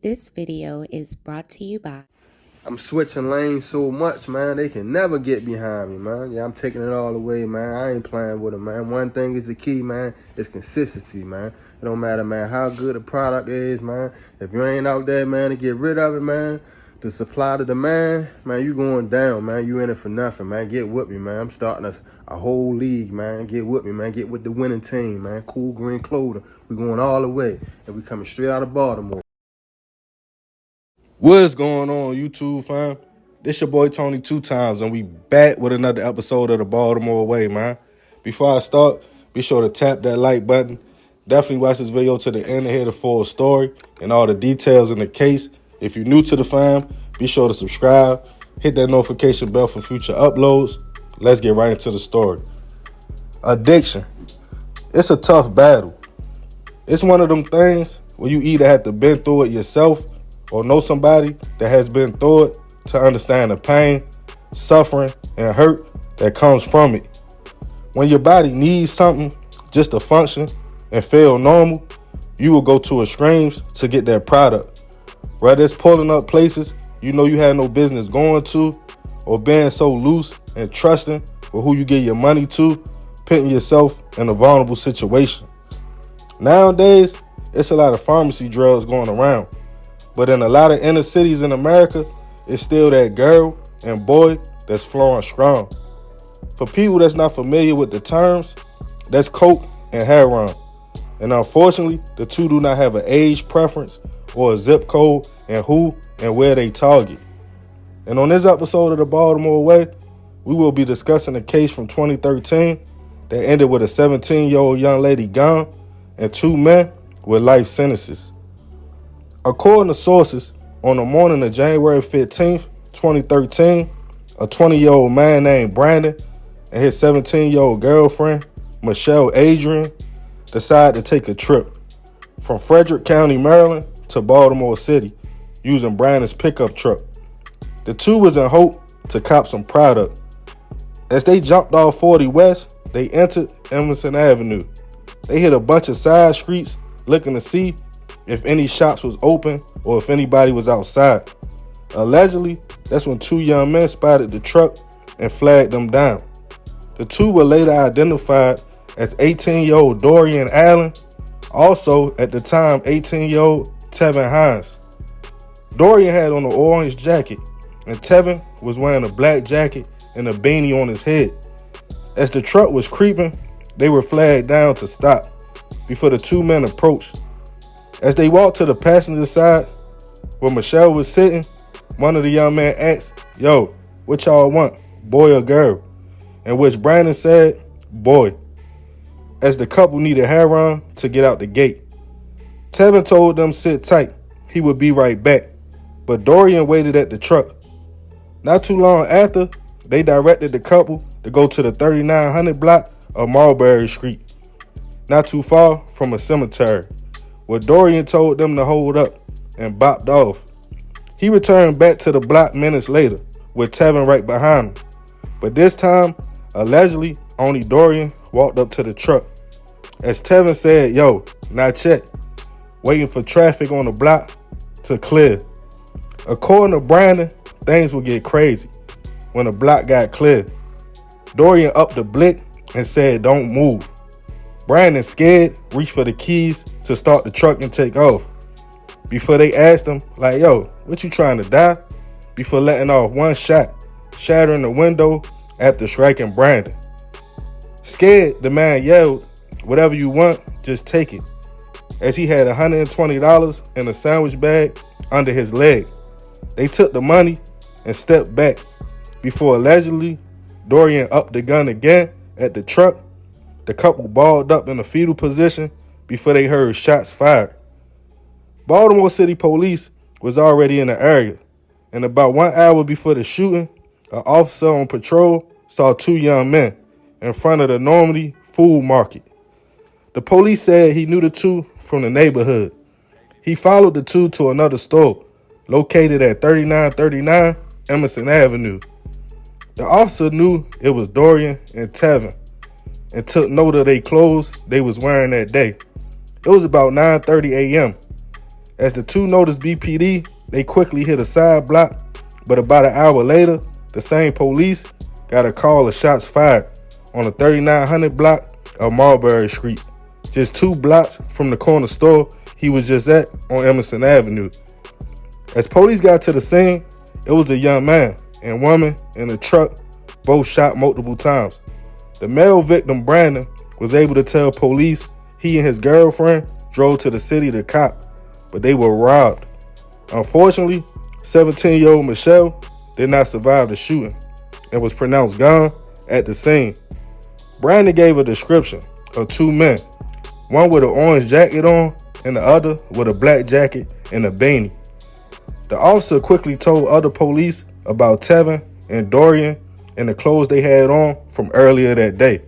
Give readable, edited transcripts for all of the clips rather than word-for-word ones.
This video is brought to you by... I'm switching lanes so much, man. They can never get behind me, man. Yeah, I'm taking it all away, man. I ain't playing with it, man. One thing is the key, man. It's consistency, man. It don't matter, man, how good the product is, man. If you ain't out there, man, to get rid of it, man, the supply to demand, man, you going down, man. You in it for nothing, man. Get with me, man. I'm starting a whole league, man. Get with me, man. Get with the winning team, man. Cool green clothing. We going all the way, and we coming straight out of Baltimore. What's going on, YouTube fam? This your boy Tony 2 times, and we back with another episode of the Baltimore Way, man. Before I start, be sure to tap that like button. Definitely watch this video to the end to hear the full story and all the details in the case. If you're new to the fam, be sure to subscribe. Hit that notification bell for future uploads. Let's get right into the story. Addiction. It's a tough battle. It's one of them things where you either have to been through it yourself or know somebody that has been through it to understand the pain, suffering, and hurt that comes from it. When your body needs something just to function and feel normal, you will go to extremes to get that product. Whether it's pulling up places you know you had no business going to, or being so loose and trusting with who you give your money to, putting yourself in a vulnerable situation. Nowadays, it's a lot of pharmacy drugs going around. But in a lot of inner cities in America, it's still that girl and boy that's flowing strong. For people that's not familiar with the terms, that's coke and heroin. And unfortunately, the two do not have an age preference or a zip code and who and where they target. And on this episode of the Baltimore Way, we will be discussing a case from 2013 that ended with a 17-year-old young lady gone and 2 men with life sentences. According to sources, on the morning of January 15th, 2013, a 20-year-old man named Brandon and his 17-year-old girlfriend, Michelle Adrian, decided to take a trip from Frederick County, Maryland to Baltimore City using Brandon's pickup truck. The two was in hope to cop some product. As they jumped off 40 West, they entered Emerson Avenue. They hit a bunch of side streets looking to see if any shops was open or if anybody was outside. Allegedly, that's when 2 young men spotted the truck and flagged them down. The two were later identified as 18-year-old Dorian Allen, also at the time 18-year-old Tevin Hines. Dorian had on an orange jacket and Tevin was wearing a black jacket and a beanie on his head. As the truck was creeping, they were flagged down to stop before the 2 men approached. As they walked to the passenger side where Michelle was sitting, one of the young men asked, "Yo, what y'all want, boy or girl?" In which Brandon said, "Boy," as the couple needed heroin to get out the gate. Tevin told them sit tight, he would be right back, but Dorian waited at the truck. Not too long after, they directed the couple to go to the 3900 block of Mulberry Street, not too far from a cemetery, where Dorian told them to hold up and bopped off. He returned back to the block minutes later with Tevin right behind him. But this time, allegedly, only Dorian walked up to the truck. As Tevin said, "Yo, not yet," waiting for traffic on the block to clear. According to Brandon, things would get crazy when the block got cleared. Dorian upped the blick and said, "Don't move." Brandon, scared, reached for the keys to start the truck and take off. Before they asked him, like, "Yo, what you trying to die?" Before letting off one shot, shattering the window after striking Brandon. Scared, the man yelled, "Whatever you want, just take it," as he had $120 in a sandwich bag under his leg. They took the money and stepped back before allegedly Dorian upped the gun again at the truck. The couple balled up in a fetal position before they heard shots fired. Baltimore City Police was already in the area, and about 1 hour before the shooting, an officer on patrol saw 2 young men in front of the Normandy Food Market. The police said he knew the two from the neighborhood. He followed the two to another store located at 3939 Emerson Avenue. The officer knew it was Dorian and Tevin and took note of their clothes they was wearing that day. It was about 9:30 a.m. As the two noticed BPD, they quickly hit a side block, but about an hour later, the same police got a call of shots fired on the 3900 block of Marbury Street, just 2 blocks from the corner store he was just at on Emerson Avenue. As police got to the scene, it was a young man and woman in a truck, both shot multiple times. The male victim, Brandon, was able to tell police he and his girlfriend drove to the city to cop, but they were robbed. Unfortunately, 17-year-old Michelle did not survive the shooting and was pronounced gone at the scene. Brandon gave a description of 2 men, one with an orange jacket on and the other with a black jacket and a beanie. The officer quickly told other police about Tevin and Dorian and the clothes they had on from earlier that day.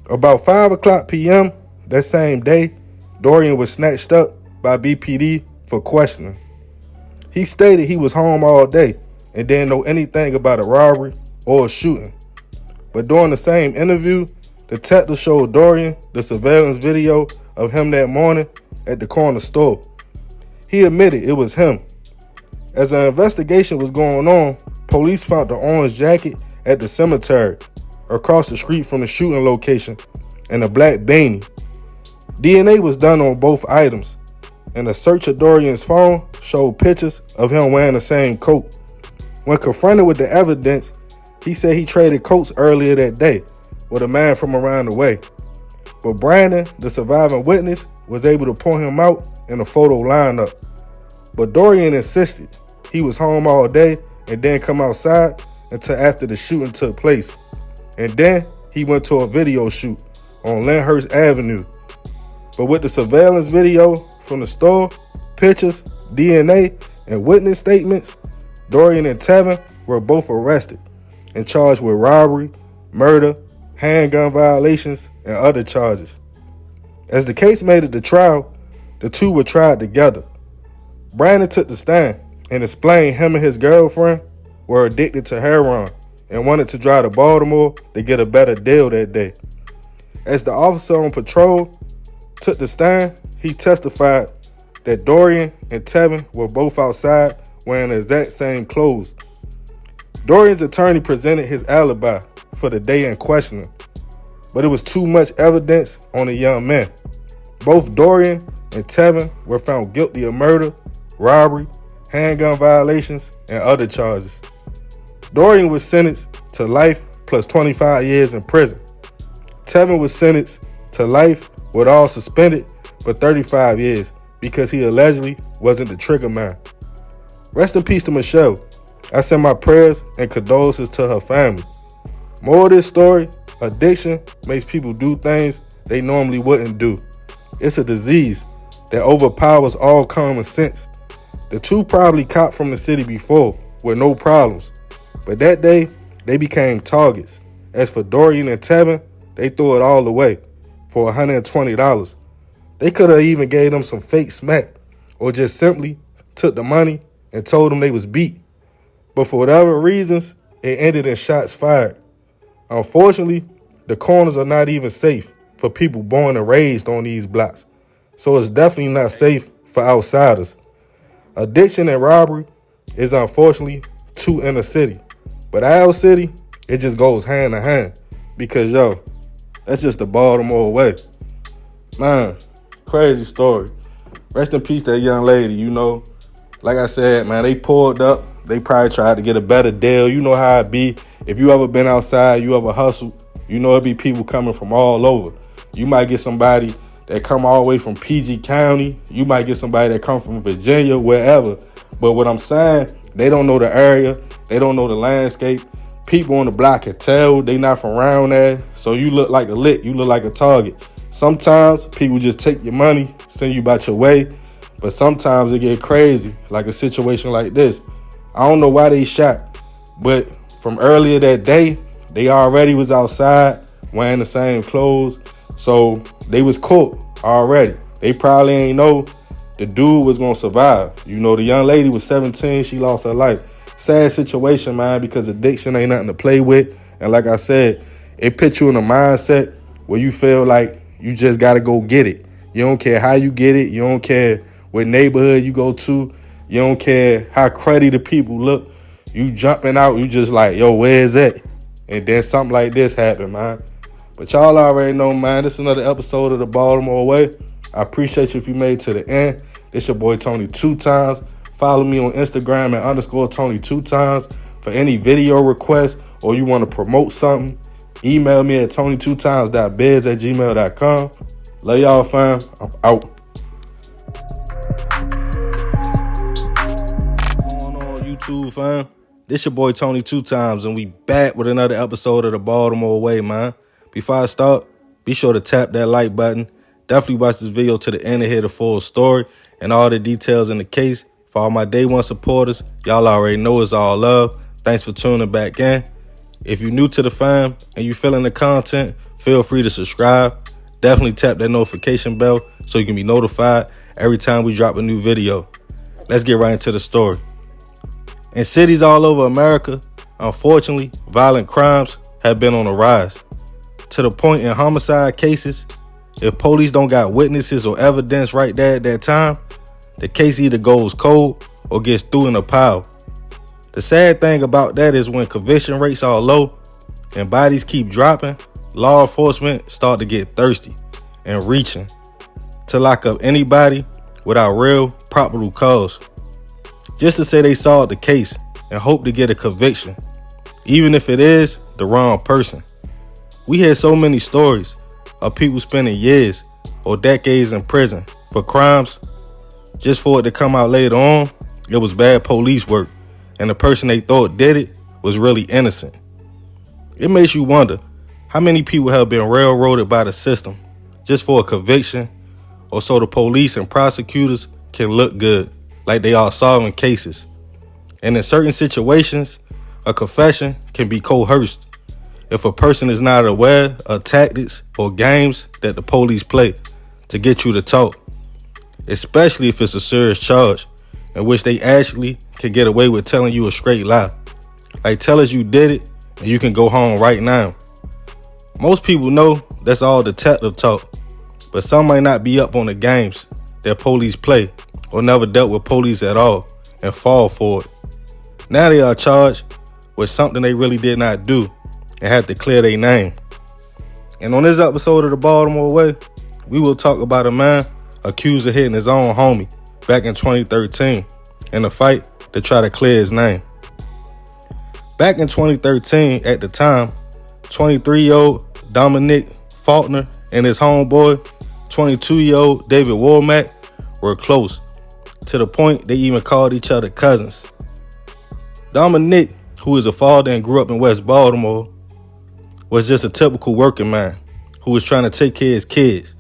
About 5 o'clock p.m. that same day, Dorian was snatched up by BPD for questioning. He stated he was home all day and didn't know anything about a robbery or a shooting. But during the same interview, detectives showed Dorian the surveillance video of him that morning at the corner store. He admitted it was him. As an investigation was going on, police found the orange jacket at the cemetery across the street from the shooting location and a black beanie. DNA was done on both items, and a search of Dorian's phone showed pictures of him wearing the same coat. When confronted with the evidence, he said he traded coats earlier that day with a man from around the way. But Brandon, the surviving witness, was able to point him out in a photo lineup. But Dorian insisted he was home all day and didn't come outside until after the shooting took place. And then he went to a video shoot on Lyndhurst Avenue. But with the surveillance video from the store, pictures, DNA, and witness statements, Dorian and Tevin were both arrested and charged with robbery, murder, handgun violations, and other charges. As the case made it to trial, the two were tried together. Brandon took the stand and explained him and his girlfriend were addicted to heroin and wanted to drive to Baltimore to get a better deal that day. As the officer on patrol took the stand, he testified that Dorian and Tevin were both outside wearing the exact same clothes. Dorian's attorney presented his alibi for the day in questioning, but it was too much evidence on the young men. Both Dorian and Tevin were found guilty of murder, robbery, handgun violations, and other charges. Dorian was sentenced to life plus 25 years in prison. Tevin was sentenced to life with all suspended but 35 years because he allegedly wasn't the trigger man. Rest in peace to Michelle. I send my prayers and condolences to her family. More of this story, addiction makes people do things they normally wouldn't do. It's a disease that overpowers all common sense. The two probably copped from the city before with no problems, but that day they became targets. As for Dorian and Tevin, they threw it all away for $120. They could have even gave them some fake smack or just simply took the money and told them they was beat. But for whatever reasons, it ended in shots fired. Unfortunately, the corners are not even safe for people born and raised on these blocks, so it's definitely not safe for outsiders. Addiction and robbery is unfortunately too inner city, but our city, it just goes hand in hand because, that's just the Baltimore way. Man, crazy story. Rest in peace to that young lady, Like I said, man, they pulled up. They probably tried to get a better deal. You know how it be. If you ever been outside, you ever hustle, it be people coming from all over. You might get somebody that come all the way from PG County. You might get somebody that come from Virginia, wherever. But what I'm saying, they don't know the area. They don't know the landscape. People on the block can tell they not from around there. So you look like a lick. You look like a target. Sometimes people just take your money, send you about your way. But sometimes it get crazy, like a situation like this. I don't know why they shot, but from earlier that day, they already was outside wearing the same clothes. So they was caught already. They probably ain't know the dude was gonna survive. The young lady was 17, she lost her life. Sad situation, man, because addiction ain't nothing to play with. And like I said, it puts you in a mindset where you feel like you just gotta go get it. You don't care how you get it. You don't care what neighborhood you go to. You don't care how cruddy the people look. You jumping out, you just like, yo, where is that? And then something like this happen, man. But y'all already know, man, this is another episode of the Baltimore Way. I appreciate you if you made it to the end. This your boy Tony 2 times. Follow me on Instagram at _Tony 2 times. For any video requests or you want to promote something, email me at tony2times.biz@gmail.com. Love y'all, fam. I'm out. What's going on, YouTube, fam? This your boy Tony 2 times, and we back with another episode of the Baltimore Way, man. Before I start, be sure to tap that like button. Definitely watch this video to the end to hear the full story and all the details in the case. For all my day one supporters, y'all already know it's all love. Thanks for tuning back in. If you're new to the fam and you feeling the content, feel free to subscribe. Definitely tap that notification bell so you can be notified every time we drop a new video. Let's get right into the story. In cities all over America, unfortunately, violent crimes have been on the rise. To the point in homicide cases, if police don't got witnesses or evidence right there at that time, the case either goes cold or gets thrown in a pile. The sad thing about that is when conviction rates are low and bodies keep dropping, law enforcement start to get thirsty and reaching to lock up anybody without real probable cause, just to say they solved the case and hope to get a conviction, even if it is the wrong person. We hear so many stories of people spending years or decades in prison for crimes just for it to come out later on it was bad police work and the person they thought did it was really innocent. It makes you wonder how many people have been railroaded by the system just for a conviction or so the police and prosecutors can look good, like they are solving cases. And in certain situations, a confession can be coerced if a person is not aware of tactics or games that the police play to get you to talk, especially if it's a serious charge in which they actually can get away with telling you a straight lie. Like, tell us you did it and you can go home right now. Most people know that's all detective talk, but some might not be up on the games that police play or never dealt with police at all and fall for it. Now they are charged with something they really did not do and had to clear their name. And on this episode of the Baltimore Way, we will talk about a man accused of hitting his own homie back in 2013 in a fight to try to clear his name. Back in 2013, at the time, 23-year-old Dominic Faulkner and his homeboy, 22-year-old David Womack, were close, to the point they even called each other cousins. Dominic, who is a father and grew up in West Baltimore, was just a typical working man who was trying to take care of his kids.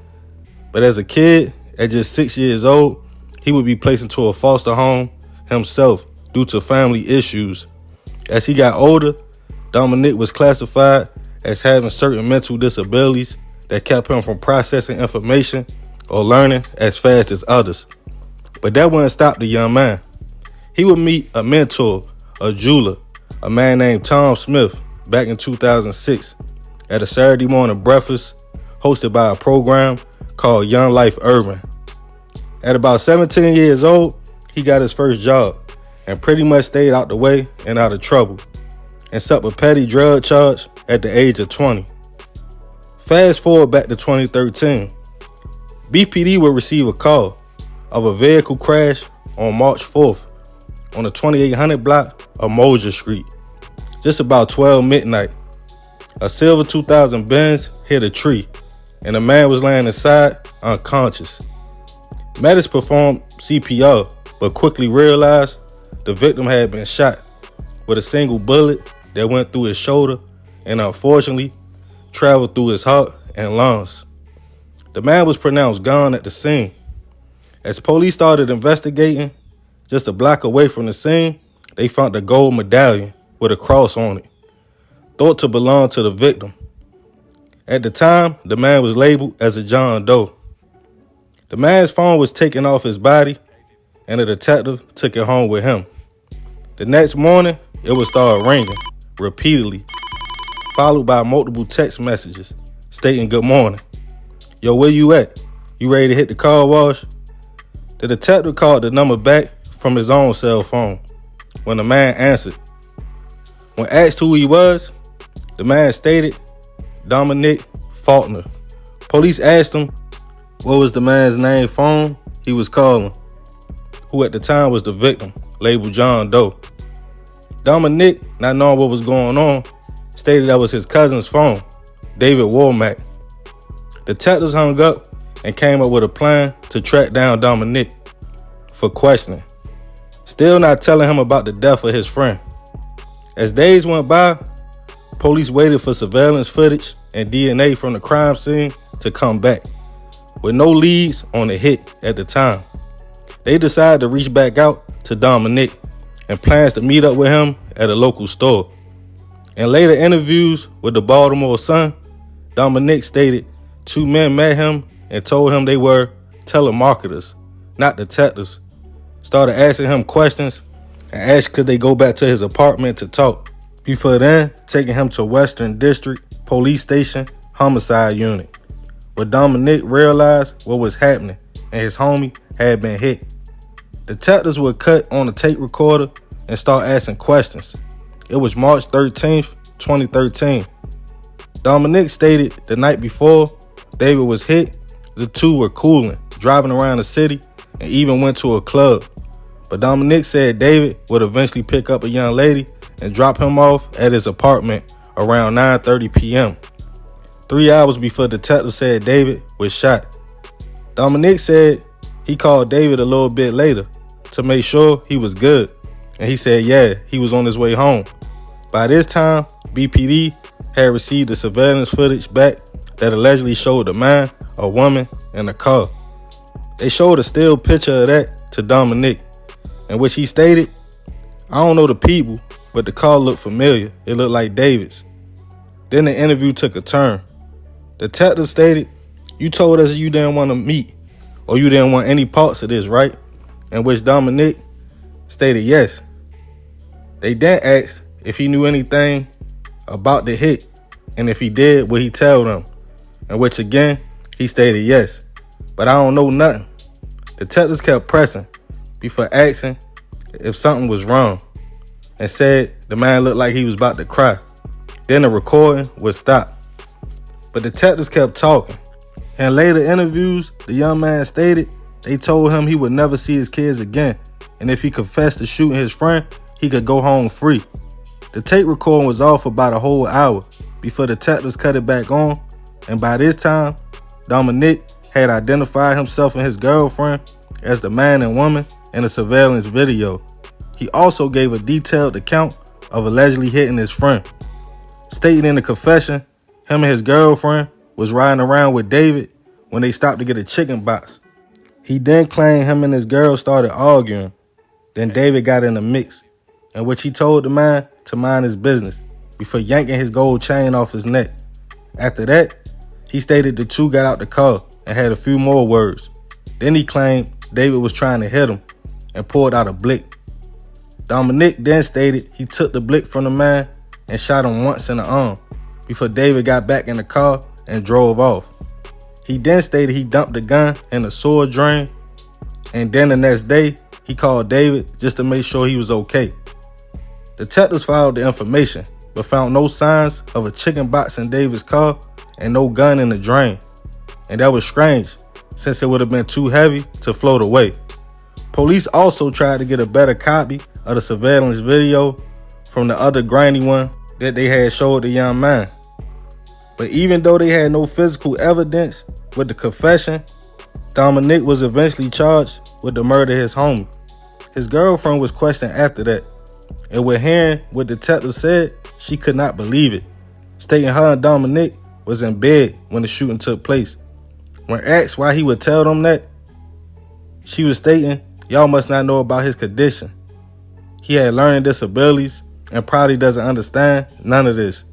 But as a kid, at just 6 years old, he would be placed into a foster home himself due to family issues. As he got older, Dominic was classified as having certain mental disabilities that kept him from processing information or learning as fast as others. But that wouldn't stop the young man. He would meet a mentor, a jeweler, a man named Tom Smith, back in 2006 at a Saturday morning breakfast hosted by a program called Young Life Urban. At about 17 years old, he got his first job and pretty much stayed out the way and out of trouble, and set a petty drug charge at the age of 20. Fast forward back to 2013, BPD would receive a call of a vehicle crash on March 4th on the 2800 block of Moser Street. Just about 12 midnight, a silver 2000 Benz hit a tree and a man was laying inside unconscious. Medics performed CPR, but quickly realized the victim had been shot with a single bullet that went through his shoulder and unfortunately traveled through his heart and lungs. The man was pronounced gone at the scene. As police started investigating, just a block away from the scene, they found a gold medallion with a cross on it, thought to belong to the victim. At the time, the man was labeled as a John Doe. The man's phone was taken off his body, and a detective took it home with him. The next morning, it would start ringing repeatedly, followed by multiple text messages stating good morning. Yo, where you at? You ready to hit the car wash? The detective called the number back from his own cell phone when the man answered. When asked who he was, the man stated Dominic Faulkner. Police asked him what was the man's name phone he was calling, who at the time was the victim, labeled John Doe. Dominic, not knowing what was going on, stated that was his cousin's phone, David Womack. Detectives hung up and came up with a plan to track down Dominic for questioning, still not telling him about the death of his friend. As days went by, police waited for surveillance footage and DNA from the crime scene to come back, with no leads on the hit at the time. They decided to reach back out to Dominic and plans to meet up with him at a local store. In later interviews with the Baltimore Sun, Dominic stated 2 men met him and told him they were telemarketers, not detectives. Started asking him questions and asked could they go back to his apartment to talk. Before then, taking him to Western District Police Station Homicide Unit, where Dominic realized what was happening and his homie had been hit. Detectives would cut on the tape recorder and start asking questions. It was March 13th, 2013. Dominic stated the night before David was hit, the two were cooling, driving around the city, and even went to a club. But Dominic said David would eventually pick up a young lady and drop him off at his apartment around 9:30 p.m. 3 hours before detectives said David was shot. Dominic said he called David a little bit later to make sure he was good, and he said yeah, he was on his way home. By this time, BPD had received the surveillance footage back that allegedly showed a man, a woman, and a car. They showed a still picture of that to Dominic, in which he stated, I don't know the people, but the car looked familiar. It looked like David's. Then the interview took a turn. Detective stated, you told us you didn't want to meet, or you didn't want any parts of this, right? In which Dominic stated yes. They then asked if he knew anything about the hit, and if he did, would he tell them? In which again, he stated yes, but I don't know nothing. Detectives kept pressing before asking if something was wrong, and said the man looked like he was about to cry. Then the recording would stop. But detectives kept talking. In later interviews, the young man stated they told him he would never see his kids again, and if he confessed to shooting his friend, he could go home free. The tape recording was off about a whole hour before detectives cut it back on, and by this time, Dominic had identified himself and his girlfriend as the man and woman in the surveillance video. He also gave a detailed account of allegedly hitting his friend, stating in the confession him and his girlfriend was riding around with David when they stopped to get a chicken box. He then claimed him and his girl started arguing. Then David got in the mix, in which he told the man to mind his business before yanking his gold chain off his neck. After that, he stated the two got out the car and had a few more words. Then he claimed David was trying to hit him and pulled out a blick. Dominic then stated he took the blick from the man and shot him once in the arm before David got back in the car and drove off. He then stated he dumped the gun in a sewer drain, and then the next day he called David just to make sure he was okay. Detectives followed the information but found no signs of a chicken box in David's car and no gun in the drain, and that was strange since it would have been too heavy to float away. Police also tried to get a better copy of the surveillance video from the other grainy one that they had showed the young man. But even though they had no physical evidence with the confession, Dominic was eventually charged with the murder of his homie. His girlfriend was questioned after that, and with hearing what detectives said, she could not believe it, stating her and Dominic was in bed when the shooting took place. When asked why he would tell them that, she was stating, y'all must not know about his condition. He had learning disabilities and probably doesn't understand none of this.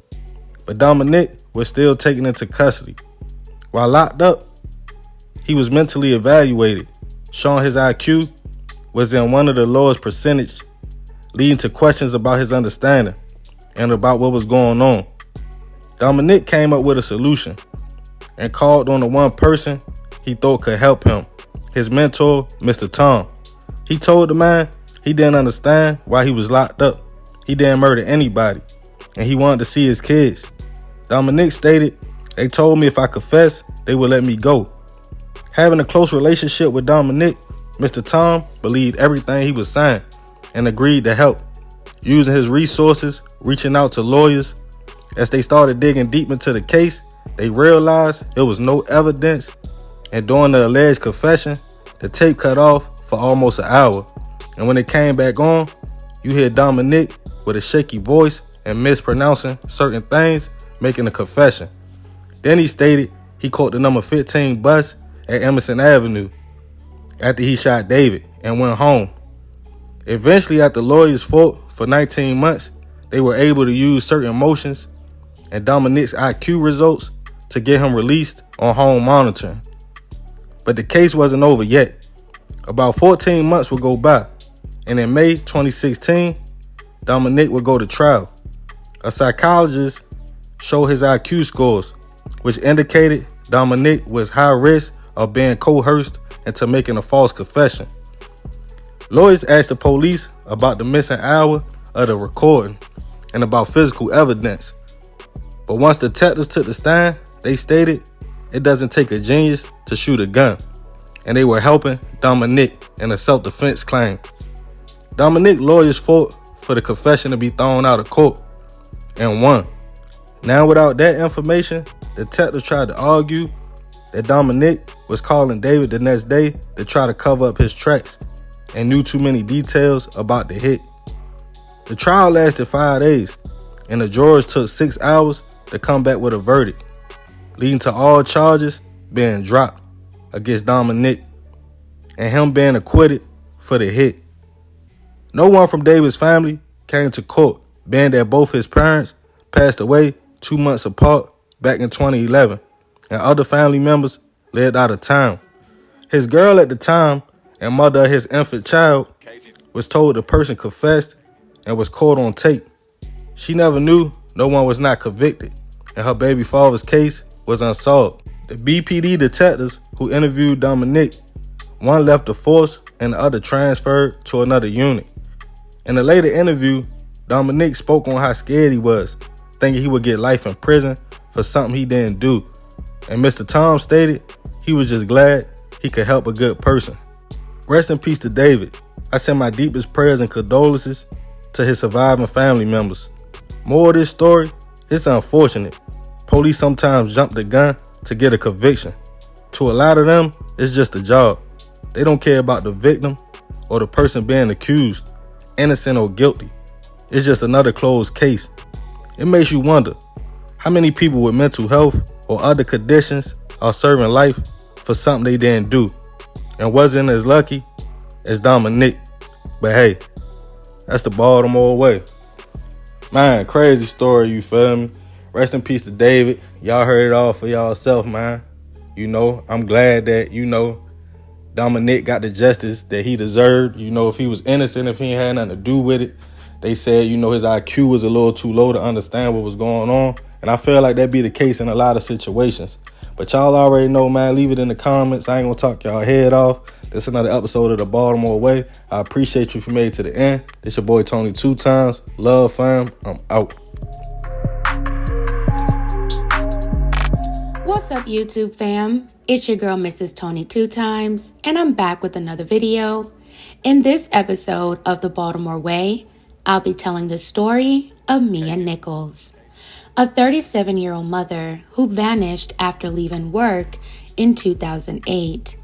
But Dominic was still taken into custody. While locked up, he was mentally evaluated, showing his IQ was in one of the lowest percentage, leading to questions about his understanding and about what was going on. Dominic came up with a solution and called on the one person he thought could help him, his mentor, Mr. Tom. He told the man he didn't understand why he was locked up. He didn't murder anybody, and he wanted to see his kids. Dominic stated, "They told me if I confessed, they would let me go." Having a close relationship with Dominic, Mr. Tom believed everything he was saying and agreed to help. Using his resources, reaching out to lawyers, as they started digging deep into the case, they realized there was no evidence, and during the alleged confession, the tape cut off for almost an hour. And when it came back on, you hear Dominic with a shaky voice and mispronouncing certain things, making a confession. Then he stated he caught the number 15 bus at Emerson Avenue after he shot David and went home. Eventually, after lawyers fought for 19 months, they were able to use certain motions and Dominic's IQ results to get him released on home monitoring. But the case wasn't over yet. About 14 months would go by, and in May 2016, Dominic would go to trial. A psychologist showed his IQ scores, which indicated Dominic was high risk of being coerced into making a false confession. Lawyers asked the police about the missing hour of the recording and about physical evidence. But once detectives took the stand, they stated it doesn't take a genius to shoot a gun, and they were helping Dominic in a self-defense claim. Dominic lawyers fought for the confession to be thrown out of court and won. Now, without that information, detectives tried to argue that Dominic was calling David the next day to try to cover up his tracks and knew too many details about the hit. The trial lasted 5 days, and the jurors took 6 hours to come back with a verdict, leading to all charges being dropped against Dominic and him being acquitted for the hit. No one from David's family came to court, being that both his parents passed away 2 months apart back in 2011, and other family members lived out of town. His girl at the time and mother of his infant child was told the person confessed and was caught on tape. She never knew no one was not convicted, and her baby father's case was unsolved. The BPD detectives who interviewed Dominic, one left the force and the other transferred to another unit. In a later interview, Dominic spoke on how scared he was, thinking he would get life in prison for something he didn't do. And Mr. Tom stated he was just glad he could help a good person. Rest in peace to David. I send my deepest prayers and condolences to his surviving family members. More of this story, it's unfortunate. Police sometimes jump the gun to get a conviction. To a lot of them, it's just a job. They don't care about the victim or the person being accused, innocent or guilty. It's just another closed case. It makes you wonder, how many people with mental health or other conditions are serving life for something they didn't do and wasn't as lucky as Dominic. But hey, that's the Baltimore way. Man, crazy story, you feel me? Rest in peace to David. Y'all heard it all for y'allself, man. You know, I'm glad that, Dominic got the justice that he deserved. If he was innocent, if he ain't had nothing to do with it. They said, his IQ was a little too low to understand what was going on. And I feel like that'd be the case in a lot of situations. But y'all already know, man. Leave it in the comments. I ain't gonna talk y'all head off. This is another episode of the Baltimore Way. I appreciate you if you made it to the end. This your boy Tony 2 times. Love, fam. I'm out. What's up, YouTube fam? It's your girl, Mrs. Tony 2 times, and I'm back with another video. In this episode of the Baltimore Way, I'll be telling the story of Mia Nichols, a 37-year-old mother who vanished after leaving work in 2008.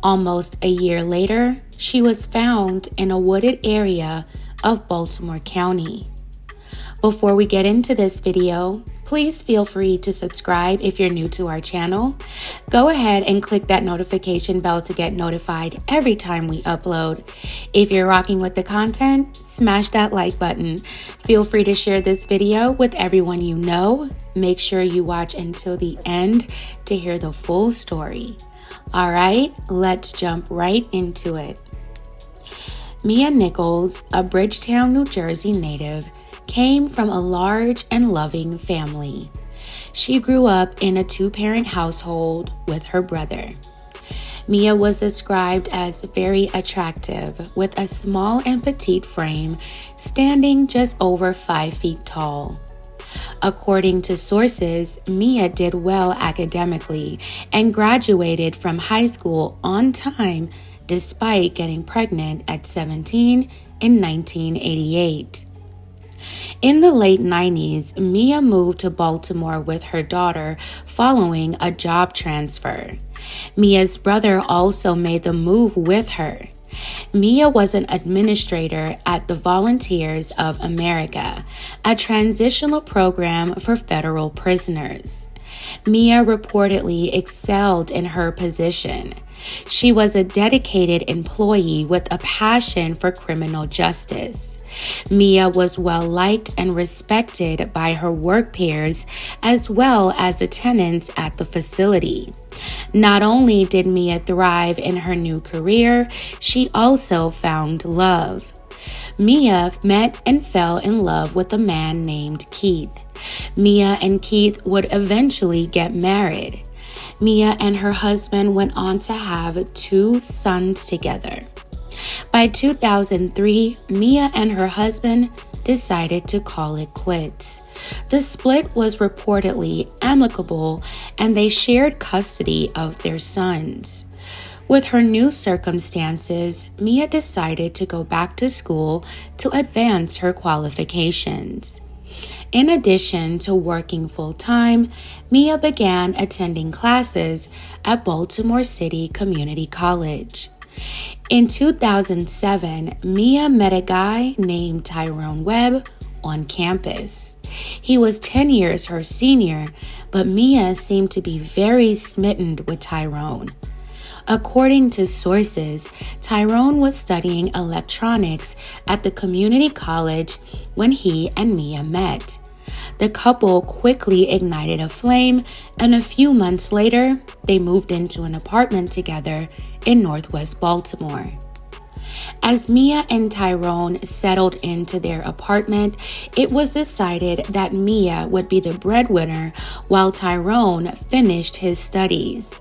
Almost a year later, she was found in a wooded area of Baltimore County. Before we get into this video, please feel free to subscribe if you're new to our channel. Go ahead and click that notification bell to get notified every time we upload. If you're rocking with the content, smash that like button. Feel free to share this video with everyone you know. Make sure you watch until the end to hear the full story. All right, let's jump right into it. Mia Nichols, a Bridgetown, New Jersey native, came from a large and loving family. She grew up in a 2-parent household with her brother. Mia was described as very attractive, with a small and petite frame, standing just over 5 feet tall. According to sources, Mia did well academically and graduated from high school on time despite getting pregnant at 17 in 1988. In the late 90s, Mia moved to Baltimore with her daughter following a job transfer. Mia's brother also made the move with her. Mia was an administrator at the Volunteers of America, a transitional program for federal prisoners. Mia reportedly excelled in her position. She was a dedicated employee with a passion for criminal justice. Mia was well liked and respected by her work peers as well as the tenants at the facility. Not only did Mia thrive in her new career, she also found love. Mia met and fell in love with a man named Keith. Mia and Keith would eventually get married. Mia and her husband went on to have 2 sons together. By 2003, Mia and her husband decided to call it quits. The split was reportedly amicable and they shared custody of their sons. With her new circumstances, Mia decided to go back to school to advance her qualifications. In addition to working full-time, Mia began attending classes at Baltimore City Community College. In 2007, Mia met a guy named Tyrone Webb on campus. He was 10 years her senior, but Mia seemed to be very smitten with Tyrone. According to sources, Tyrone was studying electronics at the community college when he and Mia met. The couple quickly ignited a flame, and a few months later, they moved into an apartment together in Northwest Baltimore. As Mia and Tyrone settled into their apartment, it was decided that Mia would be the breadwinner while Tyrone finished his studies.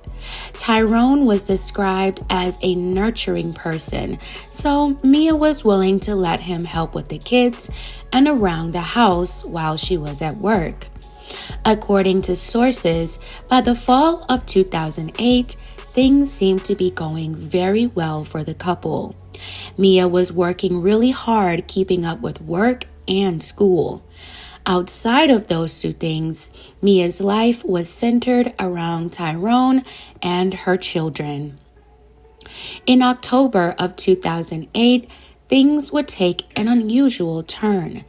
Tyrone was described as a nurturing person, so Mia was willing to let him help with the kids and around the house while she was at work. According to sources, by the fall of 2008, things seemed to be going very well for the couple. Mia was working really hard keeping up with work and school. Outside of those 2 things, Mia's life was centered around Tyrone and her children. In October of 2008, things would take an unusual turn.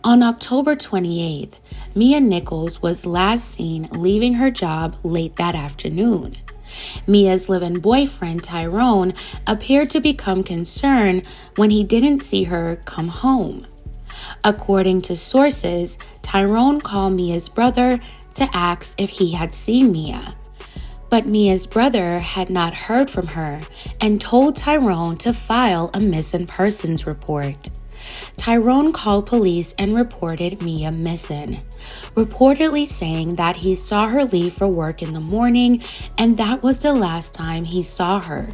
On October 28th, Mia Nichols was last seen leaving her job late that afternoon. Mia's live-in boyfriend, Tyrone, appeared to become concerned when he didn't see her come home. According to sources, Tyrone called Mia's brother to ask if he had seen Mia. But Mia's brother had not heard from her and told Tyrone to file a missing persons report. Tyrone called police and reported Mia missing, reportedly saying that he saw her leave for work in the morning and that was the last time he saw her.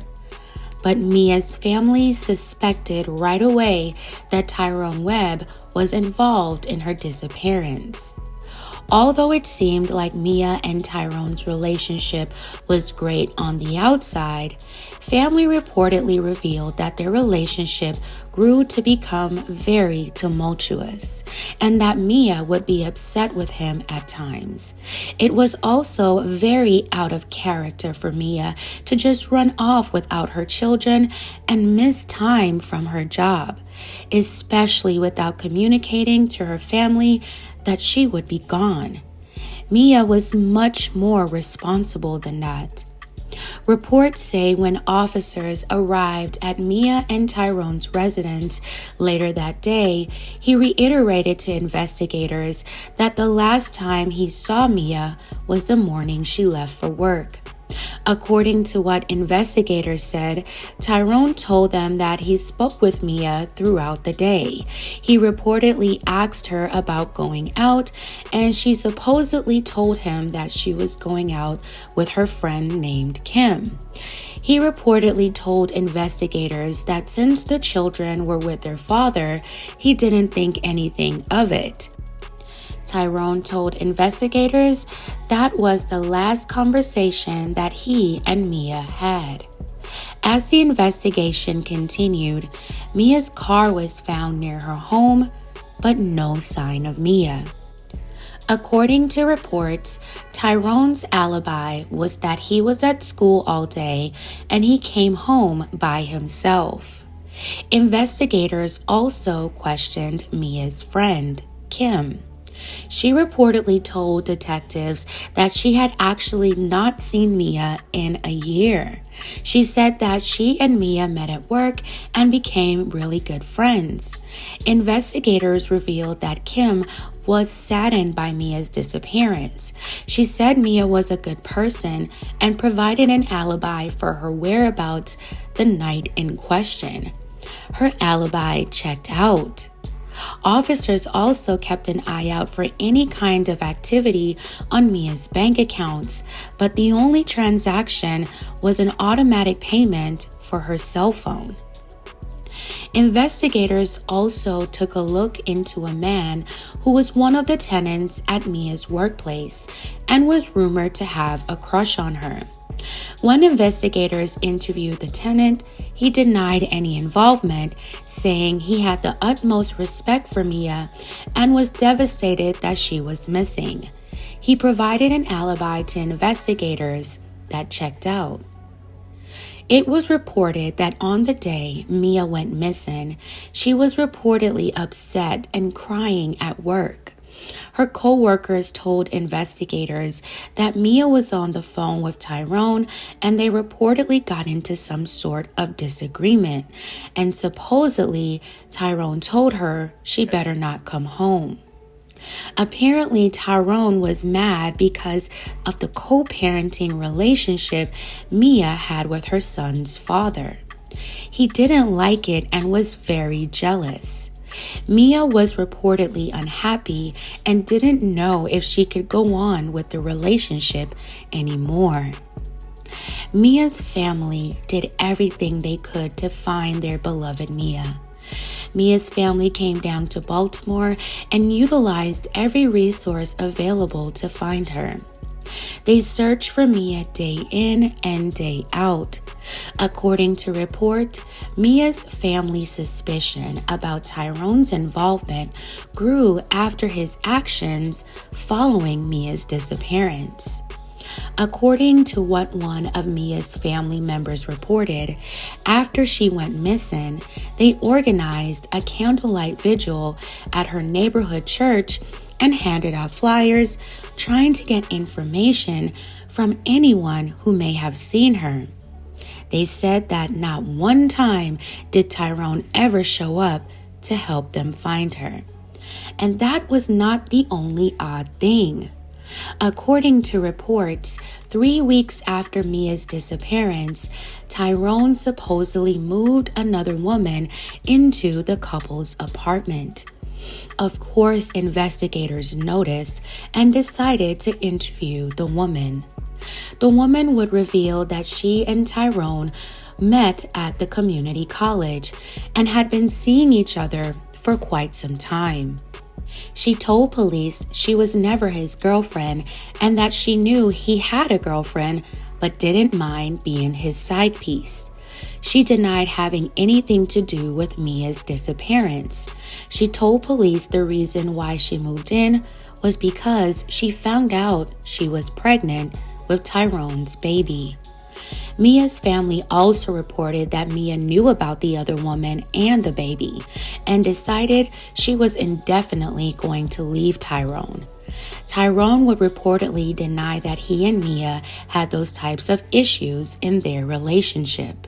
But Mia's family suspected right away that Tyrone Webb was involved in her disappearance. Although it seemed like Mia and Tyrone's relationship was great on the outside, family reportedly revealed that their relationship grew to become very tumultuous and that Mia would be upset with him at times. It was also very out of character for Mia to just run off without her children and miss time from her job, especially without communicating to her family that she would be gone. Mia was much more responsible than that. Reports say when officers arrived at Mia and Tyrone's residence later that day, he reiterated to investigators that the last time he saw Mia was the morning she left for work. According to what investigators said, Tyrone told them that he spoke with Mia throughout the day. He reportedly asked her about going out, and she supposedly told him that she was going out with her friend named Kim. He reportedly told investigators that since the children were with their father, he didn't think anything of it. Tyrone told investigators that was the last conversation that he and Mia had. As the investigation continued, Mia's car was found near her home, but no sign of Mia. According to reports, Tyrone's alibi was that he was at school all day and he came home by himself. Investigators also questioned Mia's friend, Kim. She reportedly told detectives that she had actually not seen Mia in a year. She said that she and Mia met at work and became really good friends. Investigators revealed that Kim was saddened by Mia's disappearance. She said Mia was a good person and provided an alibi for her whereabouts the night in question. Her alibi checked out. Officers also kept an eye out for any kind of activity on Mia's bank accounts, but the only transaction was an automatic payment for her cell phone. Investigators also took a look into a man who was one of the tenants at Mia's workplace and was rumored to have a crush on her. When investigators interviewed the tenant, he denied any involvement, saying he had the utmost respect for Mia and was devastated that she was missing. He provided an alibi to investigators that checked out. It was reported that on the day Mia went missing, she was reportedly upset and crying at work. Her co-workers told investigators that Mia was on the phone with Tyrone and they reportedly got into some sort of disagreement, and supposedly Tyrone told her she better not come home. Apparently, Tyrone was mad because of the co-parenting relationship Mia had with her son's father. He didn't like it and was very jealous. Mia was reportedly unhappy and didn't know if she could go on with the relationship anymore. Mia's family did everything they could to find their beloved Mia. Mia's family came down to Baltimore and utilized every resource available to find her. They searched for Mia day in and day out. According to report, Mia's family's suspicion about Tyrone's involvement grew after his actions following Mia's disappearance. According to what one of Mia's family members reported, after she went missing, they organized a candlelight vigil at her neighborhood church and handed out flyers trying to get information from anyone who may have seen her. They said that not one time did Tyrone ever show up to help them find her. And that was not the only odd thing. According to reports, 3 weeks after Mia's disappearance, Tyrone supposedly moved another woman into the couple's apartment. Of course, investigators noticed and decided to interview the woman. The woman would reveal that she and Tyrone met at the community college and had been seeing each other for quite some time. She told police she was never his girlfriend and that she knew he had a girlfriend but didn't mind being his side piece. She denied having anything to do with Mia's disappearance. She told police the reason why she moved in was because she found out she was pregnant with Tyrone's baby. Mia's family also reported that Mia knew about the other woman and the baby and decided she was indefinitely going to leave Tyrone. Tyrone would reportedly deny that he and Mia had those types of issues in their relationship.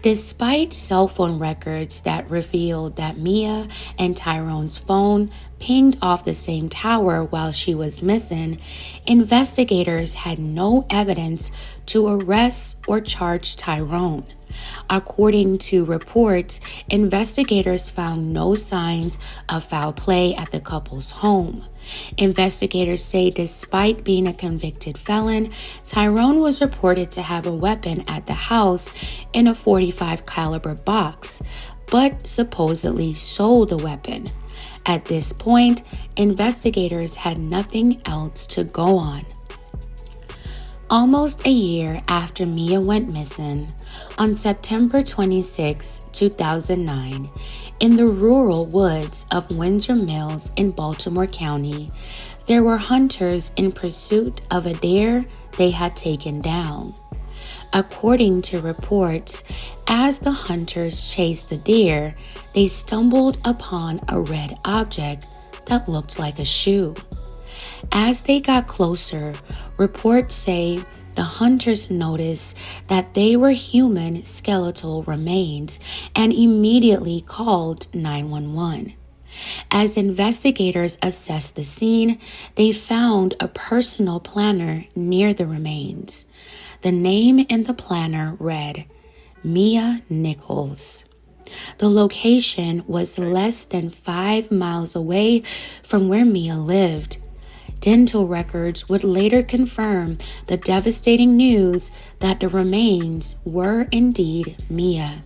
Despite cell phone records that revealed that Mia and Tyrone's phone pinged off the same tower while she was missing, investigators had no evidence to arrest or charge Tyrone. According to reports, investigators found no signs of foul play at the couple's home. Investigators say despite being a convicted felon, Tyrone was reported to have a weapon at the house in a .45 caliber box, but supposedly sold the weapon. At this point, investigators had nothing else to go on. Almost a year after Mia went missing, on September 26, 2009, in the rural woods of Windsor Mills in Baltimore County, there were hunters in pursuit of a deer they had taken down. According to reports, as the hunters chased the deer, they stumbled upon a red object that looked like a shoe. As they got closer, reports say the hunters noticed that they were human skeletal remains and immediately called 911. As investigators assessed the scene, they found a personal planner near the remains. The name in the planner read, Mia Nichols. The location was less than 5 miles away from where Mia lived. Dental records would later confirm the devastating news that the remains were indeed Mia.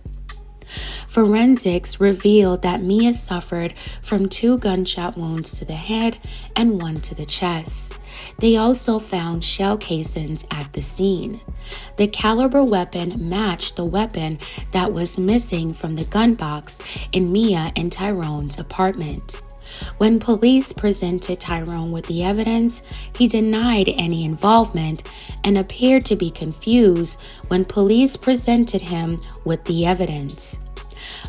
Forensics revealed that Mia suffered from 2 gunshot wounds to the head and 1 to the chest. They also found shell casings at the scene. The caliber weapon matched the weapon that was missing from the gun box in Mia and Tyrone's apartment. When police presented Tyrone with the evidence, he denied any involvement and appeared to be confused when police presented him with the evidence.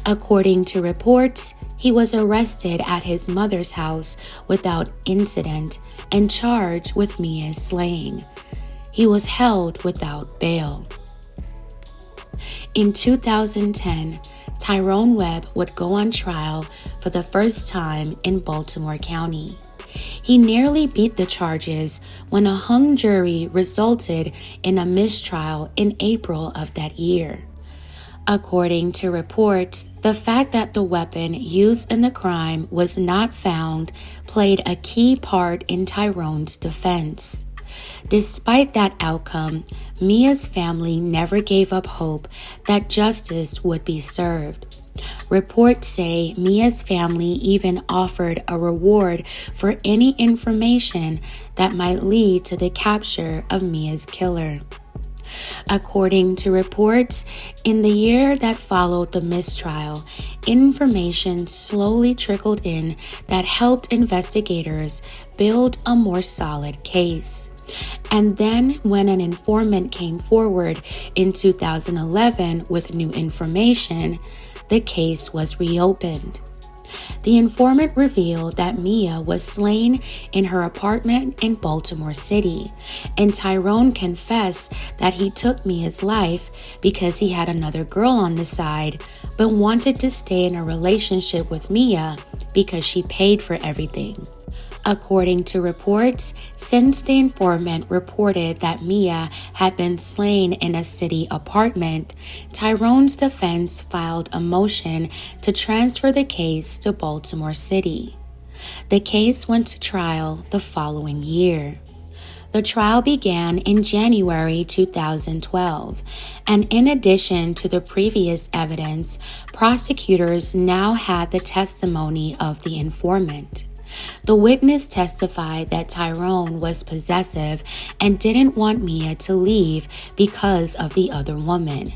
According to reports, he was arrested at his mother's house without incident and charged with Mia's slaying. He was held without bail. In 2010, Tyrone Webb would go on trial for the first time in Baltimore County. He nearly beat the charges when a hung jury resulted in a mistrial in April of that year. According to reports, the fact that the weapon used in the crime was not found played a key part in Tyrone's defense. Despite that outcome, Mia's family never gave up hope that justice would be served. Reports say Mia's family even offered a reward for any information that might lead to the capture of Mia's killer. According to reports, in the year that followed the mistrial, information slowly trickled in that helped investigators build a more solid case. And then when an informant came forward in 2011 with new information, the case was reopened. The informant revealed that Mia was slain in her apartment in Baltimore City, and Tyrone confessed that he took Mia's life because he had another girl on the side, but wanted to stay in a relationship with Mia because she paid for everything. According to reports, since the informant reported that Mia had been slain in a city apartment, Tyrone's defense filed a motion to transfer the case to Baltimore City. The case went to trial the following year. The trial began in January 2012, and in addition to the previous evidence, prosecutors now had the testimony of the informant. The witness testified that Tyrone was possessive and didn't want Mia to leave because of the other woman.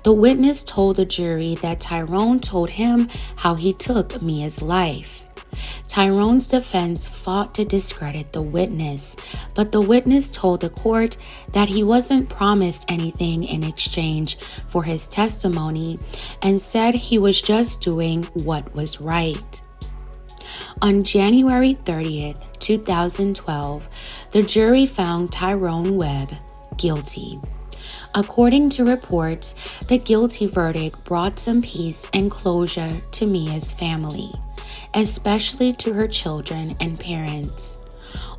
The witness told the jury that Tyrone told him how he took Mia's life. Tyrone's defense fought to discredit the witness, but the witness told the court that he wasn't promised anything in exchange for his testimony and said he was just doing what was right. On January 30th, 2012, the jury found Tyrone Webb guilty. According to reports, the guilty verdict brought some peace and closure to Mia's family, especially to her children and parents.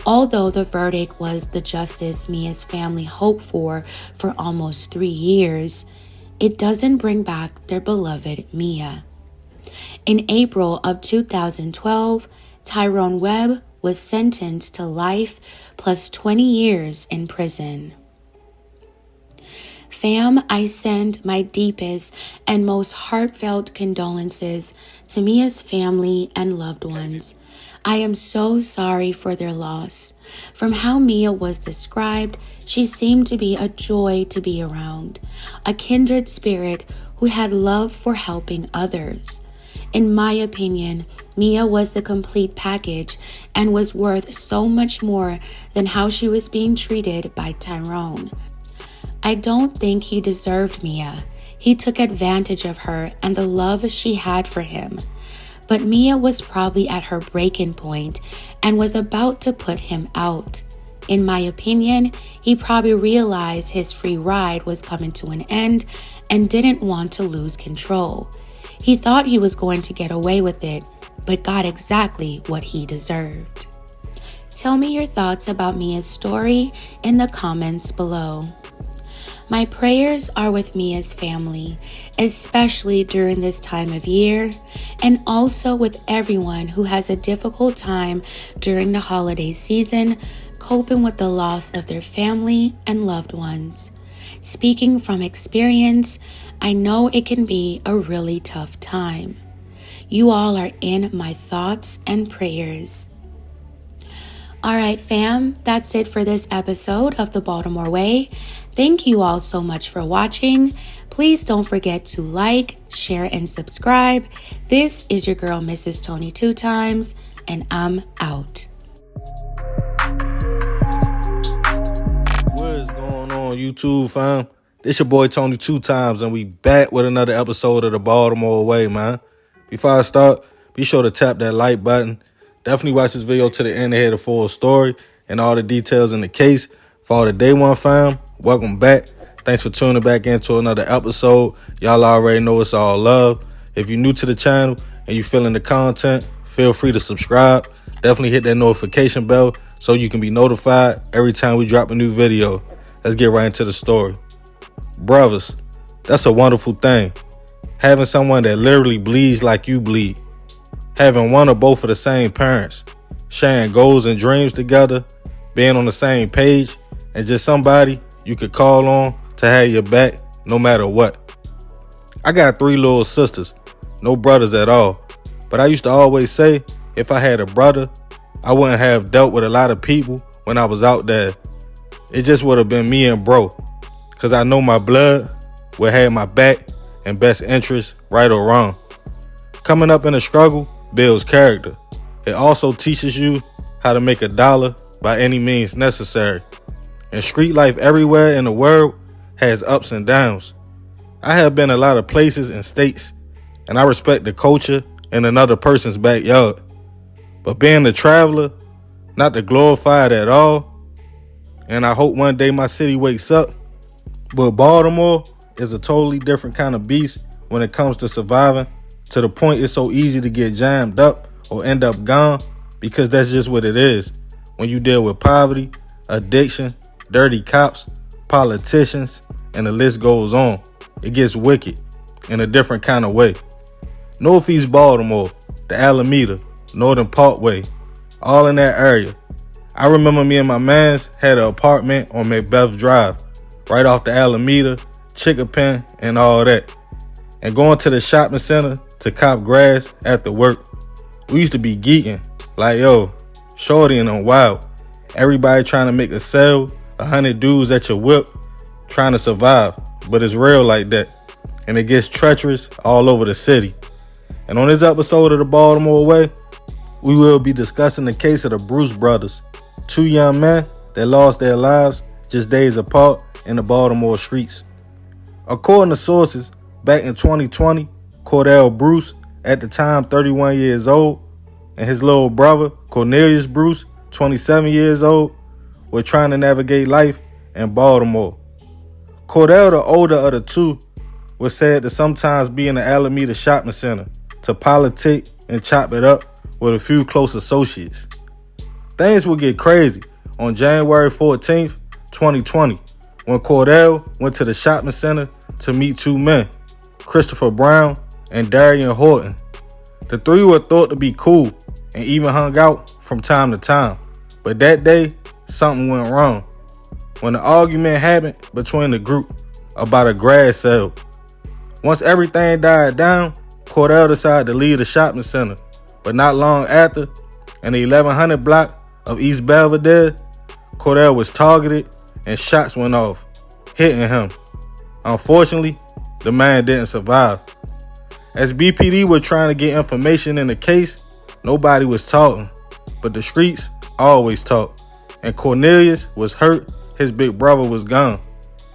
Although the verdict was the justice Mia's family hoped for almost 3 years, it doesn't bring back their beloved Mia. In April of 2012, Tyrone Webb was sentenced to life plus 20 years in prison. Fam, I send my deepest and most heartfelt condolences to Mia's family and loved ones. I am so sorry for their loss. From how Mia was described, she seemed to be a joy to be around, a kindred spirit who had love for helping others. In my opinion, Mia was the complete package and was worth so much more than how she was being treated by Tyrone. I don't think he deserved Mia. He took advantage of her and the love she had for him. But Mia was probably at her breaking point and was about to put him out. In my opinion, he probably realized his free ride was coming to an end and didn't want to lose control. He thought he was going to get away with it, but got exactly what he deserved. Tell me your thoughts about Mia's story in the comments below. My prayers are with Mia's family, especially during this time of year, and also with everyone who has a difficult time during the holiday season, coping with the loss of their family and loved ones. Speaking from experience, I know it can be a really tough time. You all are in my thoughts and prayers. All right, fam, that's it for this episode of The Baltimore Way. Thank you all so much for watching. Please don't forget to like, share, and subscribe. This is your girl, Mrs. Tony 2 times, and I'm out. What is going on, YouTube fam? This your boy Tony 2 times, and we back with another episode of The Baltimore Way, man. Before I start, be sure to tap that like button. Definitely watch this video to the end to hear the full story and all the details in the case. For all the day one fam, welcome back. Thanks for tuning back into another episode. Y'all already know it's all love. If you're new to the channel and you feeling the content, feel free to subscribe. Definitely hit that notification bell so you can be notified every time we drop a new video. Let's get right into the story. Brothers, that's a wonderful thing. Having someone that literally bleeds like you bleed. Having one or both of the same parents. Sharing goals and dreams together. Being on the same page. And just somebody you could call on to have your back no matter what. I got 3 little sisters. No brothers at all. But I used to always say, if I had a brother, I wouldn't have dealt with a lot of people when I was out there. It just would have been me and bro. Because I know my blood would have my back and best interest, right or wrong. Coming up in a struggle builds character. It also teaches you how to make a dollar by any means necessary. And street life everywhere in the world has ups and downs. I have been a lot of places and states, and I respect the culture in another person's backyard. But being a traveler, not to glorify it at all, and I hope one day my city wakes up, but Baltimore is a totally different kind of beast when it comes to surviving, to the point it's so easy to get jammed up or end up gone, because that's just what it is. When you deal with poverty, addiction, dirty cops, politicians, and the list goes on. It gets wicked in a different kind of way. Northeast Baltimore, the Alameda, Northern Parkway, all in that area. I remember me and my mans had an apartment on Macbeth Drive, right off the Alameda, Chickapin, and all that. And going to the shopping center to cop grass after work. We used to be geeking, like, yo, shorty and I'm wild. Everybody trying to make a sale, 100 dudes at your whip, trying to survive. But it's real like that. And it gets treacherous all over the city. And on this episode of The Baltimore Way, we will be discussing the case of the Bruce brothers, 2 young men that lost their lives just days apart in the Baltimore streets. According to sources, back in 2020, Cordell Bruce, at the time 31 years old, and his little brother, Cornelius Bruce, 27 years old, were trying to navigate life in Baltimore. Cordell, the older of the two, was said to sometimes be in the Alameda shopping center to politic and chop it up with a few close associates. Things would get crazy on January 14th, 2020, when Cordell went to the shopping center to meet two men, Christopher Brown and Darian Horton. The three were thought to be cool and even hung out from time to time. But that day, something went wrong when an argument happened between the group about a grass sale. Once everything died down, Cordell decided to leave the shopping center. But not long after, in the 1100 block of East Belvedere, Cordell was targeted and shots went off, hitting him. Unfortunately, the man didn't survive. As BPD were trying to get information in the case, nobody was talking, but the streets always talk. And Cornelius was hurt, his big brother was gone.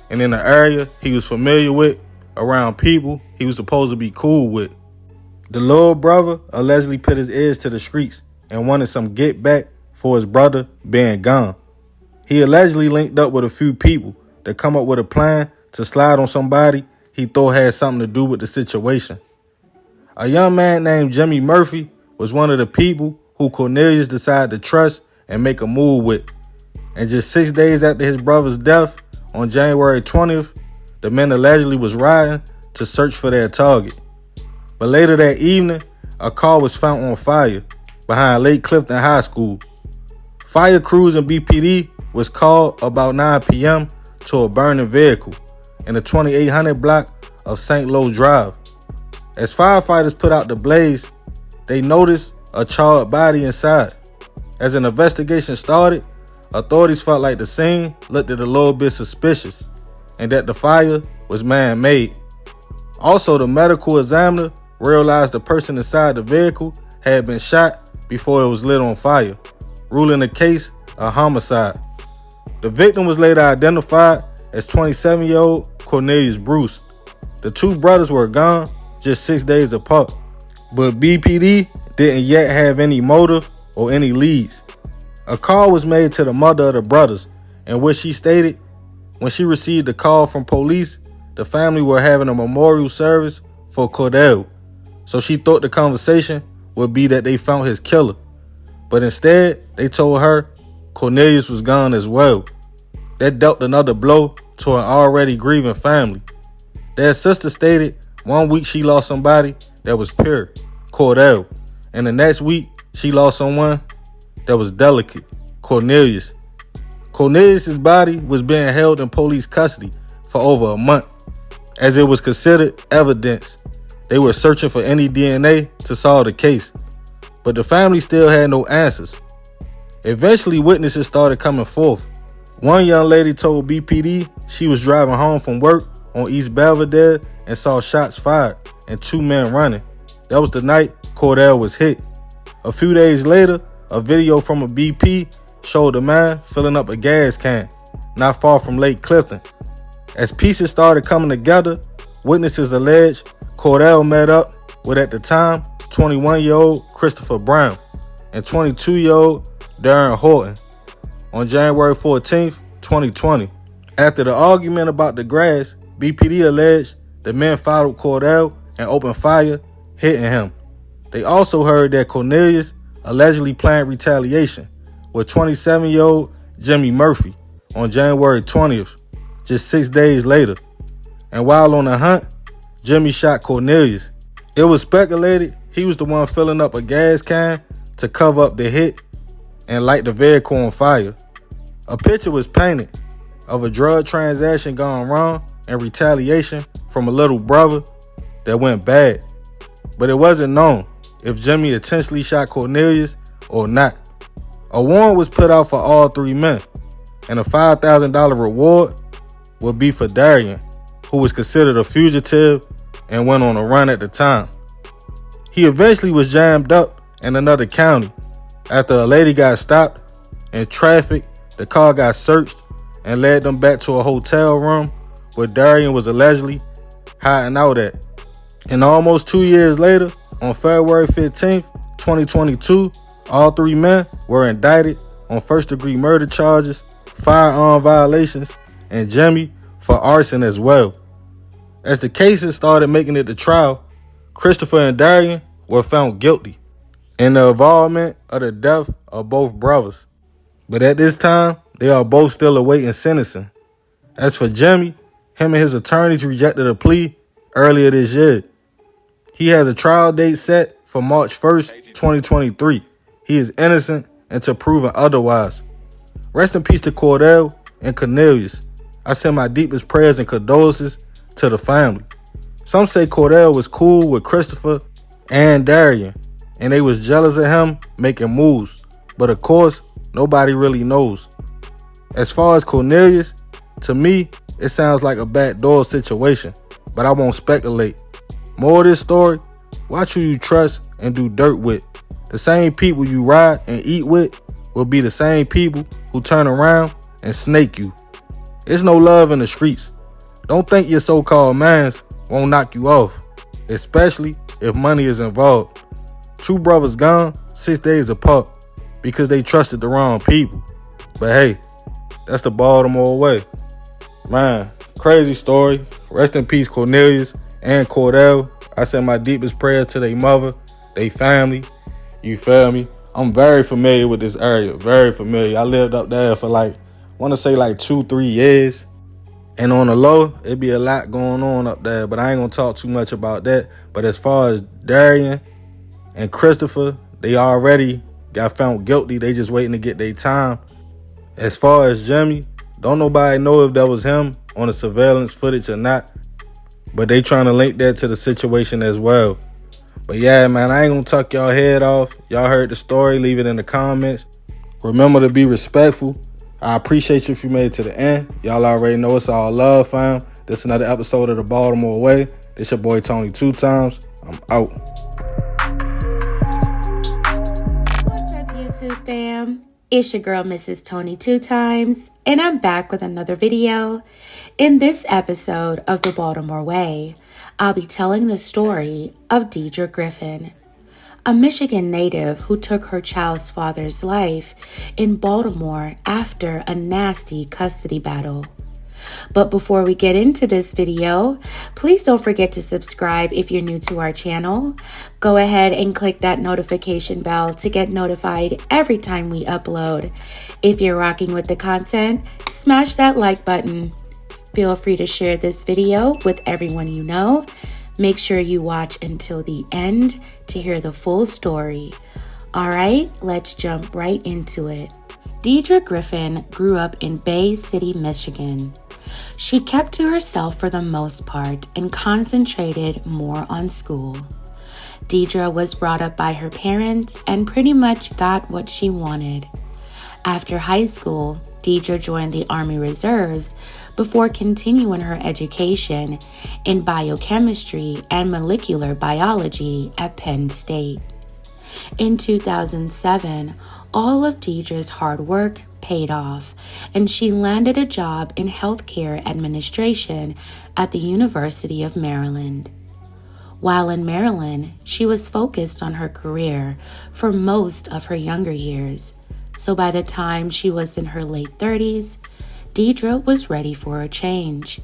And in the area he was familiar with, around people he was supposed to be cool with. The little brother allegedly put his ears to the streets and wanted some get back for his brother being gone. He allegedly linked up with a few people to come up with a plan to slide on somebody he thought had something to do with the situation. A young man named Jimmy Murphy was one of the people who Cornelius decided to trust and make a move with. And just 6 days after his brother's death, on January 20th, the men allegedly was riding to search for their target. But later that evening, a car was found on fire behind Lake Clifton High School. Fire crews and BPD was called about 9 p.m. to a burning vehicle in the 2800 block of St. Louis Drive. As firefighters put out the blaze, they noticed a charred body inside. As an investigation started, authorities felt like the scene looked a little bit suspicious and that the fire was man-made. Also, the medical examiner realized the person inside the vehicle had been shot before it was lit on fire, ruling the case a homicide. The victim was later identified as 27-year-old Cornelius Bruce. The two brothers were gone just 6 days apart, but BPD didn't yet have any motive or any leads. A call was made to the mother of the brothers, in which she stated when she received a call from police, the family were having a memorial service for Cordell. So she thought the conversation would be that they found his killer. But instead, they told her Cornelius was gone as well. That dealt another blow to an already grieving family. Their sister stated 1 week she lost somebody that was pure, Cordell. And the next week, she lost someone that was delicate, Cornelius. Cornelius' body was being held in police custody for over a month, as it was considered evidence. They were searching for any DNA to solve the case, but the family still had no answers. Eventually, witnesses started coming forth. One young lady told BPD she was driving home from work on East Belvedere and saw shots fired and two men running. That was the night Cordell was hit. A few days later, a video from a BP showed a man filling up a gas can not far from Lake Clifton. As pieces started coming together, witnesses alleged Cordell met up with, at the time, 21-year-old Christopher Brown and 22-year-old Darian Horton on January 14th, 2020. After the argument about the grass, BPD alleged the men followed Cordell and opened fire, hitting him. They also heard that Cornelius allegedly planned retaliation with 27-year-old Jimmy Murphy on January 20th, just 6 days later. And while on the hunt, Jimmy shot Cornelius. It was speculated he was the one filling up a gas can to cover up the hit and light the vehicle on fire. A picture was painted of a drug transaction gone wrong and retaliation from a little brother that went bad. But it wasn't known if Jimmy intentionally shot Cornelius or not. A warrant was put out for all three men, and a $5,000 reward would be for Darian, who was considered a fugitive and went on a run at the time. He eventually was jammed up in another county. After a lady got stopped in traffic, the car got searched and led them back to a hotel room where Darian was allegedly hiding out at. And almost 2 years later, on February 15th, 2022, all three men were indicted on first-degree murder charges, firearm violations, and Jimmy for arson as well. As the cases started making it to trial, Christopher and Darian were found guilty in the involvement of the death of both brothers. But at this time, they are both still awaiting sentencing. As for Jimmy, Him and his attorneys rejected a plea earlier this year. He has a trial date set for March 1st, 2023. He is innocent until proven otherwise. Rest in peace to Cordell and Cornelius. I send my deepest prayers and condolences to the family. Some say Cordell was cool with Christopher and Darian, and they was jealous of him making moves. But of course, nobody really knows. As far as Cornelius, to me, it sounds like a backdoor situation, but I won't speculate. More of this story, watch who you trust and do dirt with. The same people you ride and eat with will be the same people who turn around and snake you. There's no love in the streets. Don't think your so-called mans won't knock you off, especially if money is involved. Two brothers gone 6 days apart because they trusted the wrong people. But hey, that's the Baltimore way. Man, crazy story. Rest in peace, Cornelius and Cordell. I send my deepest prayers to their mother, their family. You feel me? I'm very familiar with this area. Very familiar. I lived up there for like 2-3 years. And on the low, it be a lot going on up there. But I ain't going to talk too much about that. But as far as Darian and Christopher, they already got found guilty. They just waiting to get their time. As far as Jimmy, don't nobody know if that was him on the surveillance footage or not. But they trying to link that to the situation as well. But yeah, man, I ain't gonna tuck y'all head off. Y'all heard the story, leave it in the comments. Remember to be respectful. I appreciate you if you made it to the end. Y'all already know it's all love, fam. This is another episode of the Baltimore Way. This your boy Tony 2 times. I'm out. What's up, YouTube fam? It's your girl, Mrs. Tony 2 times, and I'm back with another video. In this episode of the Baltimore Way, I'll be telling the story of Deidre Griffin, a Michigan native who took her child's father's life in Baltimore after a nasty custody battle. But before we get into this video, please don't forget to subscribe if you're new to our channel. Go ahead and click that notification bell to get notified every time we upload. If you're rocking with the content, smash that like button. Feel free to share this video with everyone you know. Make sure you watch until the end to hear the full story. All right, let's jump right into it. Deidre Griffin grew up in Bay City, Michigan. She kept to herself for the most part and concentrated more on school. Deidre was brought up by her parents and pretty much got what she wanted. After high school, Deidre joined the Army Reserves before continuing her education in biochemistry and molecular biology at Penn State. In 2007, all of Deidre's hard work paid off, and she landed a job in healthcare administration at the University of Maryland. While in Maryland, she was focused on her career for most of her younger years. So by the time she was in her late 30s, Deidre was ready for a change.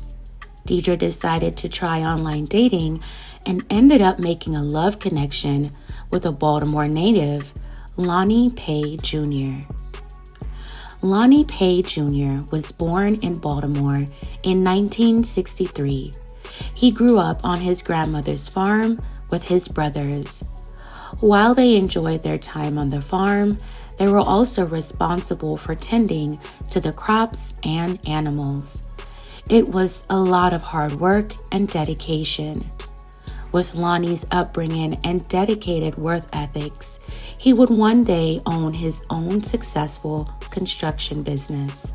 Deidre decided to try online dating and ended up making a love connection with a Baltimore native, Lonnie Pay Jr. Lonnie Pay Jr. was born in Baltimore in 1963. He grew up on his grandmother's farm with his brothers. While they enjoyed their time on the farm, they were also responsible for tending to the crops and animals. It was a lot of hard work and dedication. With Lonnie's upbringing and dedicated work ethics, he would one day own his own successful construction business.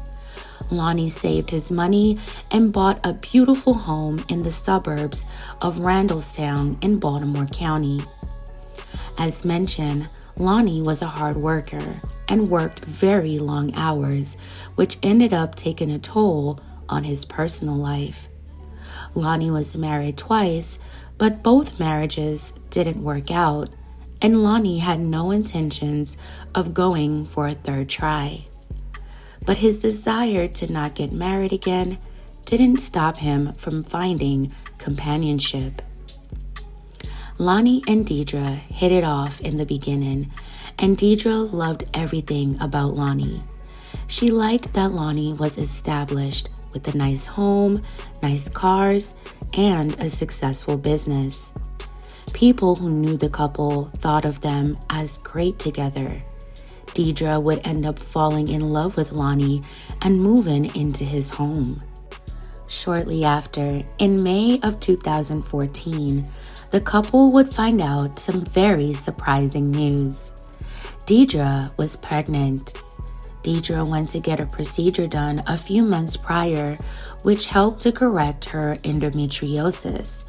Lonnie saved his money and bought a beautiful home in the suburbs of Randallstown in Baltimore County. As mentioned, Lonnie was a hard worker and worked very long hours, which ended up taking a toll on his personal life. Lonnie was married twice, but both marriages didn't work out, and Lonnie had no intentions of going for a third try. But his desire to not get married again didn't stop him from finding companionship. Lonnie and Deidre hit it off in the beginning, and Deidre loved everything about Lonnie. She liked that Lonnie was established with a nice home, nice cars, and a successful business. People who knew the couple thought of them as great together. Deidre would end up falling in love with Lonnie and moving into his home. Shortly after, in May of 2014, the couple would find out some very surprising news. Deidre was pregnant. Deidre went to get a procedure done a few months prior, which helped to correct her endometriosis,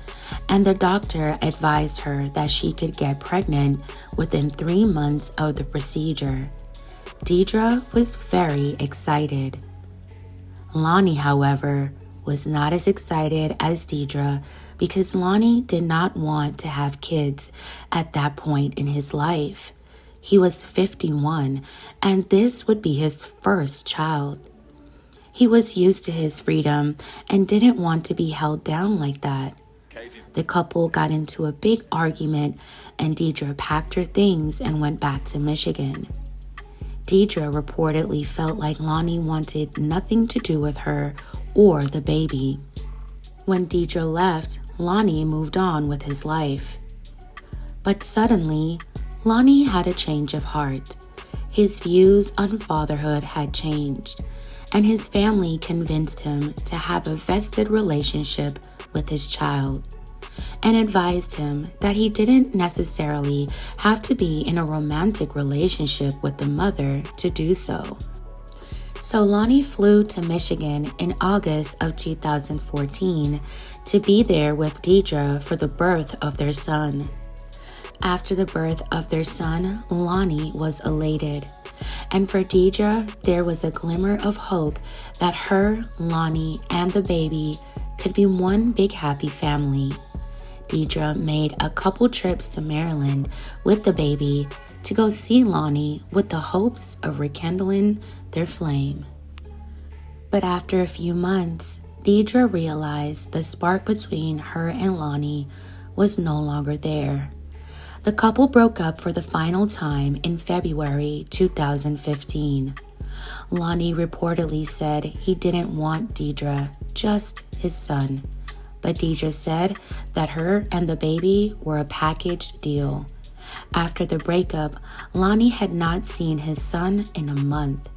and the doctor advised her that she could get pregnant within 3 months of the procedure. Deidre was very excited. Lonnie, however, was not as excited as Deidre because Lonnie did not want to have kids at that point in his life. He was 51, and this would be his first child. He was used to his freedom and didn't want to be held down like that. The couple got into a big argument, and Deidre packed her things and went back to Michigan. Deidre reportedly felt like Lonnie wanted nothing to do with her or the baby. When Deidre left, Lonnie moved on with his life. But suddenly, Lonnie had a change of heart. His views on fatherhood had changed, and his family convinced him to have a vested relationship with his child, and advised him that he didn't necessarily have to be in a romantic relationship with the mother to do so. So Lonnie flew to Michigan in August of 2014 to be there with Deidre for the birth of their son. After the birth of their son, Lonnie was elated. And for Deidre, there was a glimmer of hope that her, Lonnie, and the baby could be one big happy family. Deidre made a couple trips to Maryland with the baby to go see Lonnie with the hopes of rekindling their flame. But after a few months, Deidre realized the spark between her and Lonnie was no longer there. The couple broke up for the final time in February 2015. Lonnie reportedly said he didn't want Deidre, just his son. But Deidre said that her and the baby were a packaged deal. After the breakup, Lonnie had not seen his son in a month.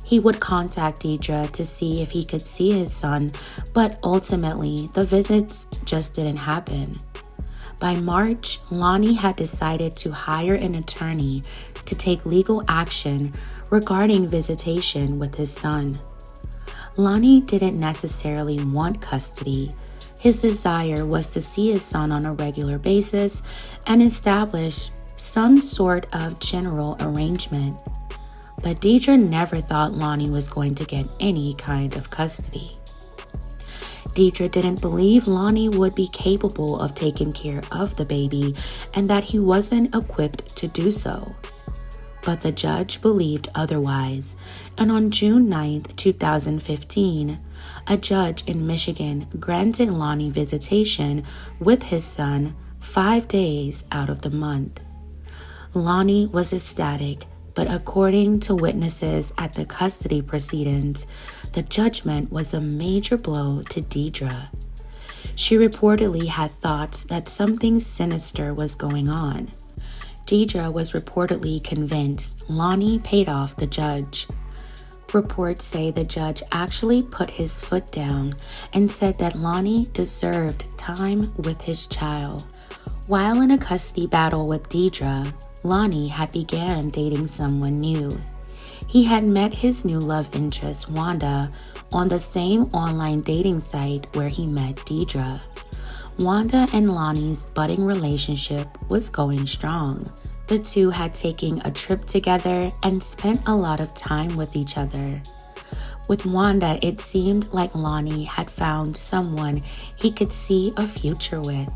He would contact Deidre to see if he could see his son, but ultimately the visits just didn't happen. By March, Lonnie had decided to hire an attorney to take legal action regarding visitation with his son. Lonnie didn't necessarily want custody. His desire was to see his son on a regular basis and establish some sort of general arrangement. But Deidre never thought Lonnie was going to get any kind of custody. Deidre didn't believe Lonnie would be capable of taking care of the baby and that he wasn't equipped to do so. But the judge believed otherwise, and on June 9th, 2015, a judge in Michigan granted Lonnie visitation with his son 5 days out of the month. Lonnie was ecstatic, but according to witnesses at the custody proceedings, the judgment was a major blow to Deidre. She reportedly had thoughts that something sinister was going on. Deidre was reportedly convinced Lonnie paid off the judge. Reports say the judge actually put his foot down and said that Lonnie deserved time with his child. While in a custody battle with Deidre, Lonnie had began dating someone new. He had met his new love interest, Wanda, on the same online dating site where he met Deidre. Wanda and Lonnie's budding relationship was going strong. The two had taken a trip together and spent a lot of time with each other. With Wanda, it seemed like Lonnie had found someone he could see a future with.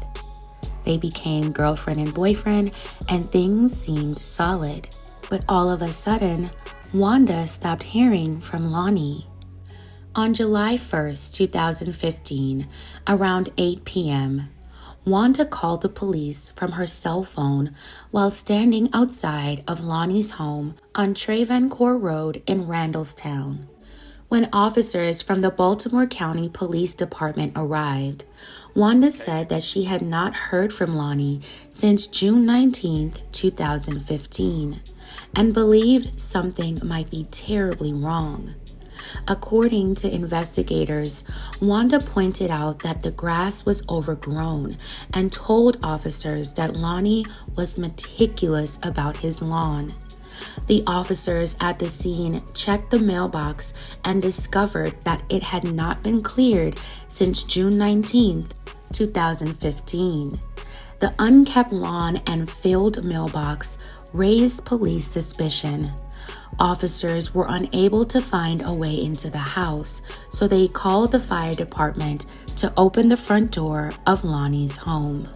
They became girlfriend and boyfriend, and things seemed solid. But all of a sudden, Wanda stopped hearing from Lonnie. On July 1st, 2015, around 8 p.m., Wanda called the police from her cell phone while standing outside of Lonnie's home on Travancore Road in Randallstown. When officers from the Baltimore County Police Department arrived, Wanda said that she had not heard from Lonnie since June 19, 2015, and believed something might be terribly wrong. According to investigators, Wanda pointed out that the grass was overgrown and told officers that Lonnie was meticulous about his lawn. The officers at the scene checked the mailbox and discovered that it had not been cleared since June 19, 2015. The unkept lawn and filled mailbox raised police suspicion. Officers were unable to find a way into the house, so they called the fire department to open the front door of Lonnie's home.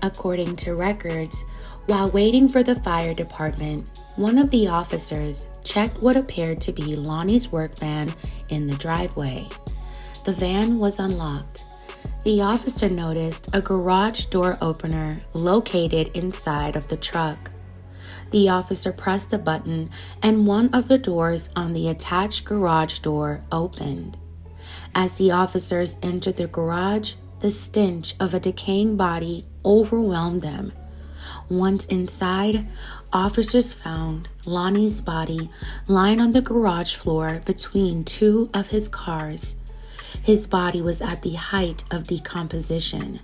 According to records, while waiting for the fire department, one of the officers checked what appeared to be Lonnie's work van in the driveway. The van was unlocked. The officer noticed a garage door opener located inside of the truck. The officer pressed a button and one of the doors on the attached garage door opened. As the officers entered the garage, the stench of a decaying body overwhelmed them. Once inside, officers found Lonnie's body lying on the garage floor between two of his cars. His body was at the height of decomposition.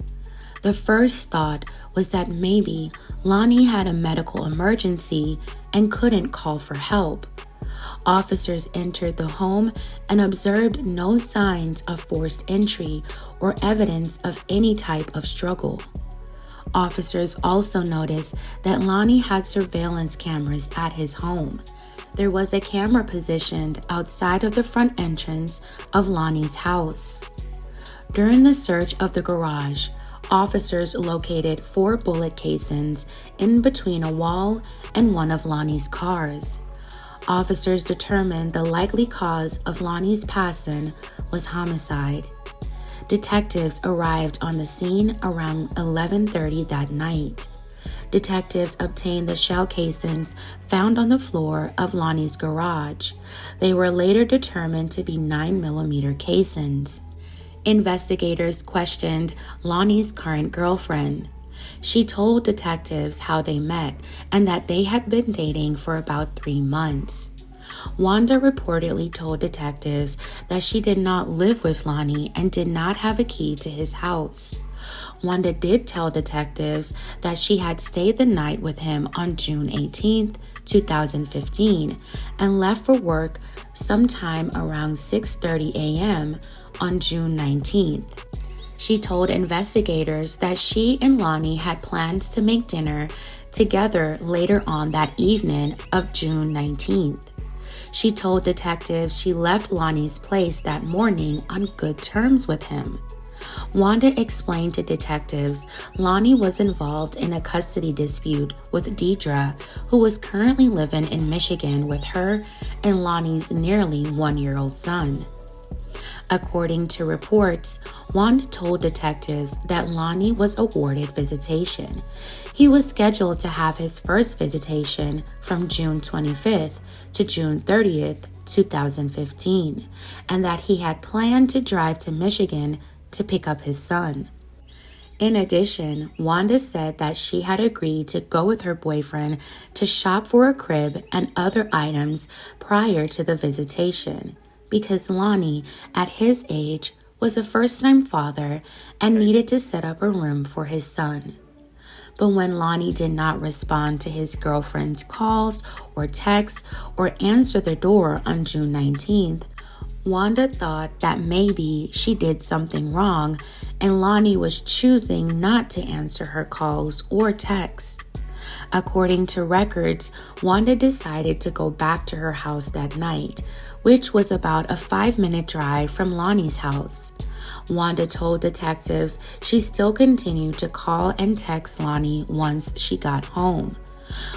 The first thought was that maybe Lonnie had a medical emergency and couldn't call for help. Officers entered the home and observed no signs of forced entry or evidence of any type of struggle. Officers also noticed that Lonnie had surveillance cameras at his home. There was a camera positioned outside of the front entrance of Lonnie's house. During the search of the garage, officers located 4 bullet casings in between a wall and one of Lonnie's cars. Officers determined the likely cause of Lonnie's passing was homicide. Detectives arrived on the scene around 11:30 that night. Detectives obtained the shell casings found on the floor of Lonnie's garage. They were later determined to be 9mm casings. Investigators questioned Lonnie's current girlfriend. She told detectives how they met and that they had been dating for about 3 months. Wanda reportedly told detectives that she did not live with Lonnie and did not have a key to his house. Wanda did tell detectives that she had stayed the night with him on June 18, 2015, and left for work sometime around 6:30 a.m. on June 19th. She told investigators that she and Lonnie had plans to make dinner together later on that evening of June 19th. She told detectives she left Lonnie's place that morning on good terms with him. Wanda explained to detectives Lonnie was involved in a custody dispute with Deidre, who was currently living in Michigan with her and Lonnie's nearly 1-year-old son. According to reports, Wanda told detectives that Lonnie was awarded visitation. He was scheduled to have his first visitation from June 25th to June 30th, 2015, and that he had planned to drive to Michigan to pick up his son. In addition, Wanda said that she had agreed to go with her boyfriend to shop for a crib and other items prior to the visitation, because Lonnie, at his age, was a first-time father and needed to set up a room for his son. But when Lonnie did not respond to his girlfriend's calls or texts or answer the door on June 19th, Wanda thought that maybe she did something wrong and Lonnie was choosing not to answer her calls or texts. According to records, Wanda decided to go back to her house that night, which was about a 5-minute drive from Lonnie's house. Wanda told detectives she still continued to call and text Lonnie once she got home.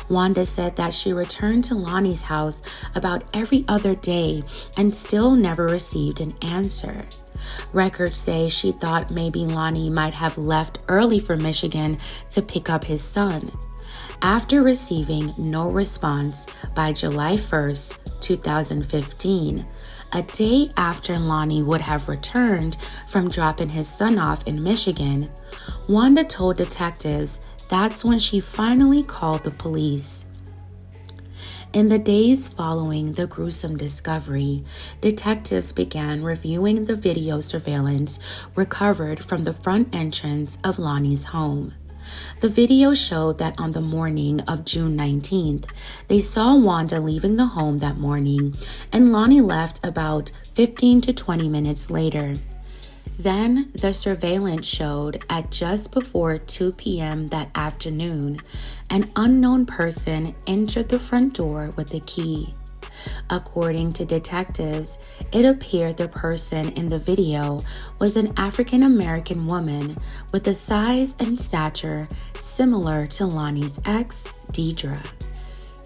Wanda said that she returned to Lonnie's house about every other day and still never received an answer. Records say she thought maybe Lonnie might have left early for Michigan to pick up his son. After receiving no response by July 1st, 2015, A day after Lonnie would have returned from dropping his son off in Michigan, Wanda told detectives that's when she finally called the police. In the days following the gruesome discovery, detectives began reviewing the video surveillance recovered from the front entrance of Lonnie's home. The video showed that on the morning of June 19th, they saw Wanda leaving the home that morning, and Lonnie left about 15 to 20 minutes later. Then the surveillance showed at just before 2 p.m. that afternoon, an unknown person entered the front door with a key. According to detectives, it appeared the person in the video was an African-American woman with a size and stature similar to Lonnie's ex, Deidre.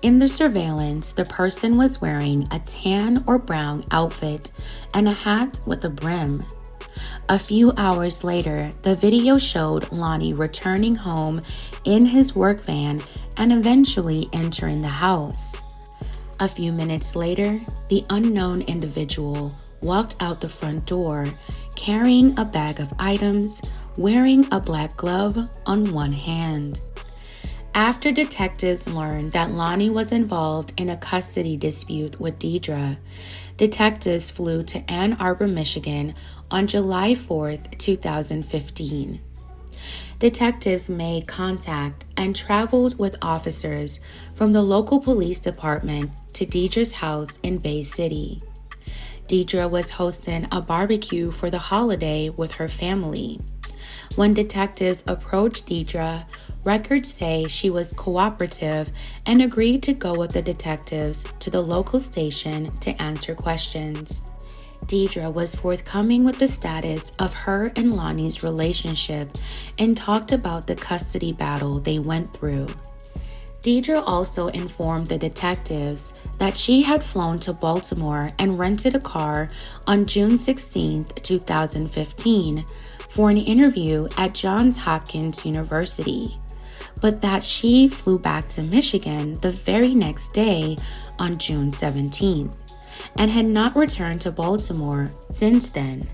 In the surveillance, the person was wearing a tan or brown outfit and a hat with a brim. A few hours later, the video showed Lonnie returning home in his work van and eventually entering the house. A few minutes later, the unknown individual walked out the front door carrying a bag of items, wearing a black glove on one hand. After detectives learned that Lonnie was involved in a custody dispute with Deidre, detectives flew to Ann Arbor, Michigan on July 4th, 2015. Detectives made contact and traveled with officers from the local police department to Deidre's house in Bay City. Deidre was hosting a barbecue for the holiday with her family. When detectives approached Deidre, records say she was cooperative and agreed to go with the detectives to the local station to answer questions. Deidre was forthcoming with the status of her and Lonnie's relationship and talked about the custody battle they went through. Deidre also informed the detectives that she had flown to Baltimore and rented a car on June 16, 2015, for an interview at Johns Hopkins University, but that she flew back to Michigan the very next day on June 17th. And had not returned to Baltimore since then.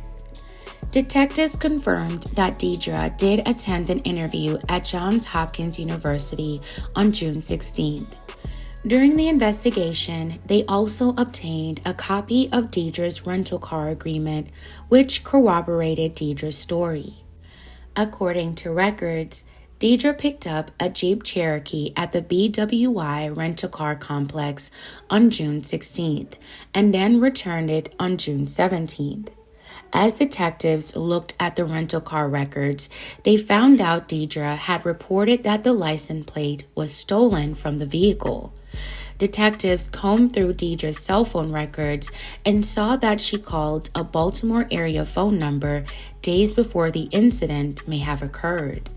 Detectives confirmed that Deidre did attend an interview at Johns Hopkins University on June 16th. During the investigation, they also obtained a copy of Deidre's rental car agreement, which corroborated Deidre's story. According to records, Deidre picked up a Jeep Cherokee at the BWI rental-car complex on June 16th and then returned it on June 17th. As detectives looked at the rental car records, they found out Deidre had reported that the license plate was stolen from the vehicle. Detectives combed through Deidre's cell phone records and saw that she called a Baltimore area phone number days before the incident may have occurred.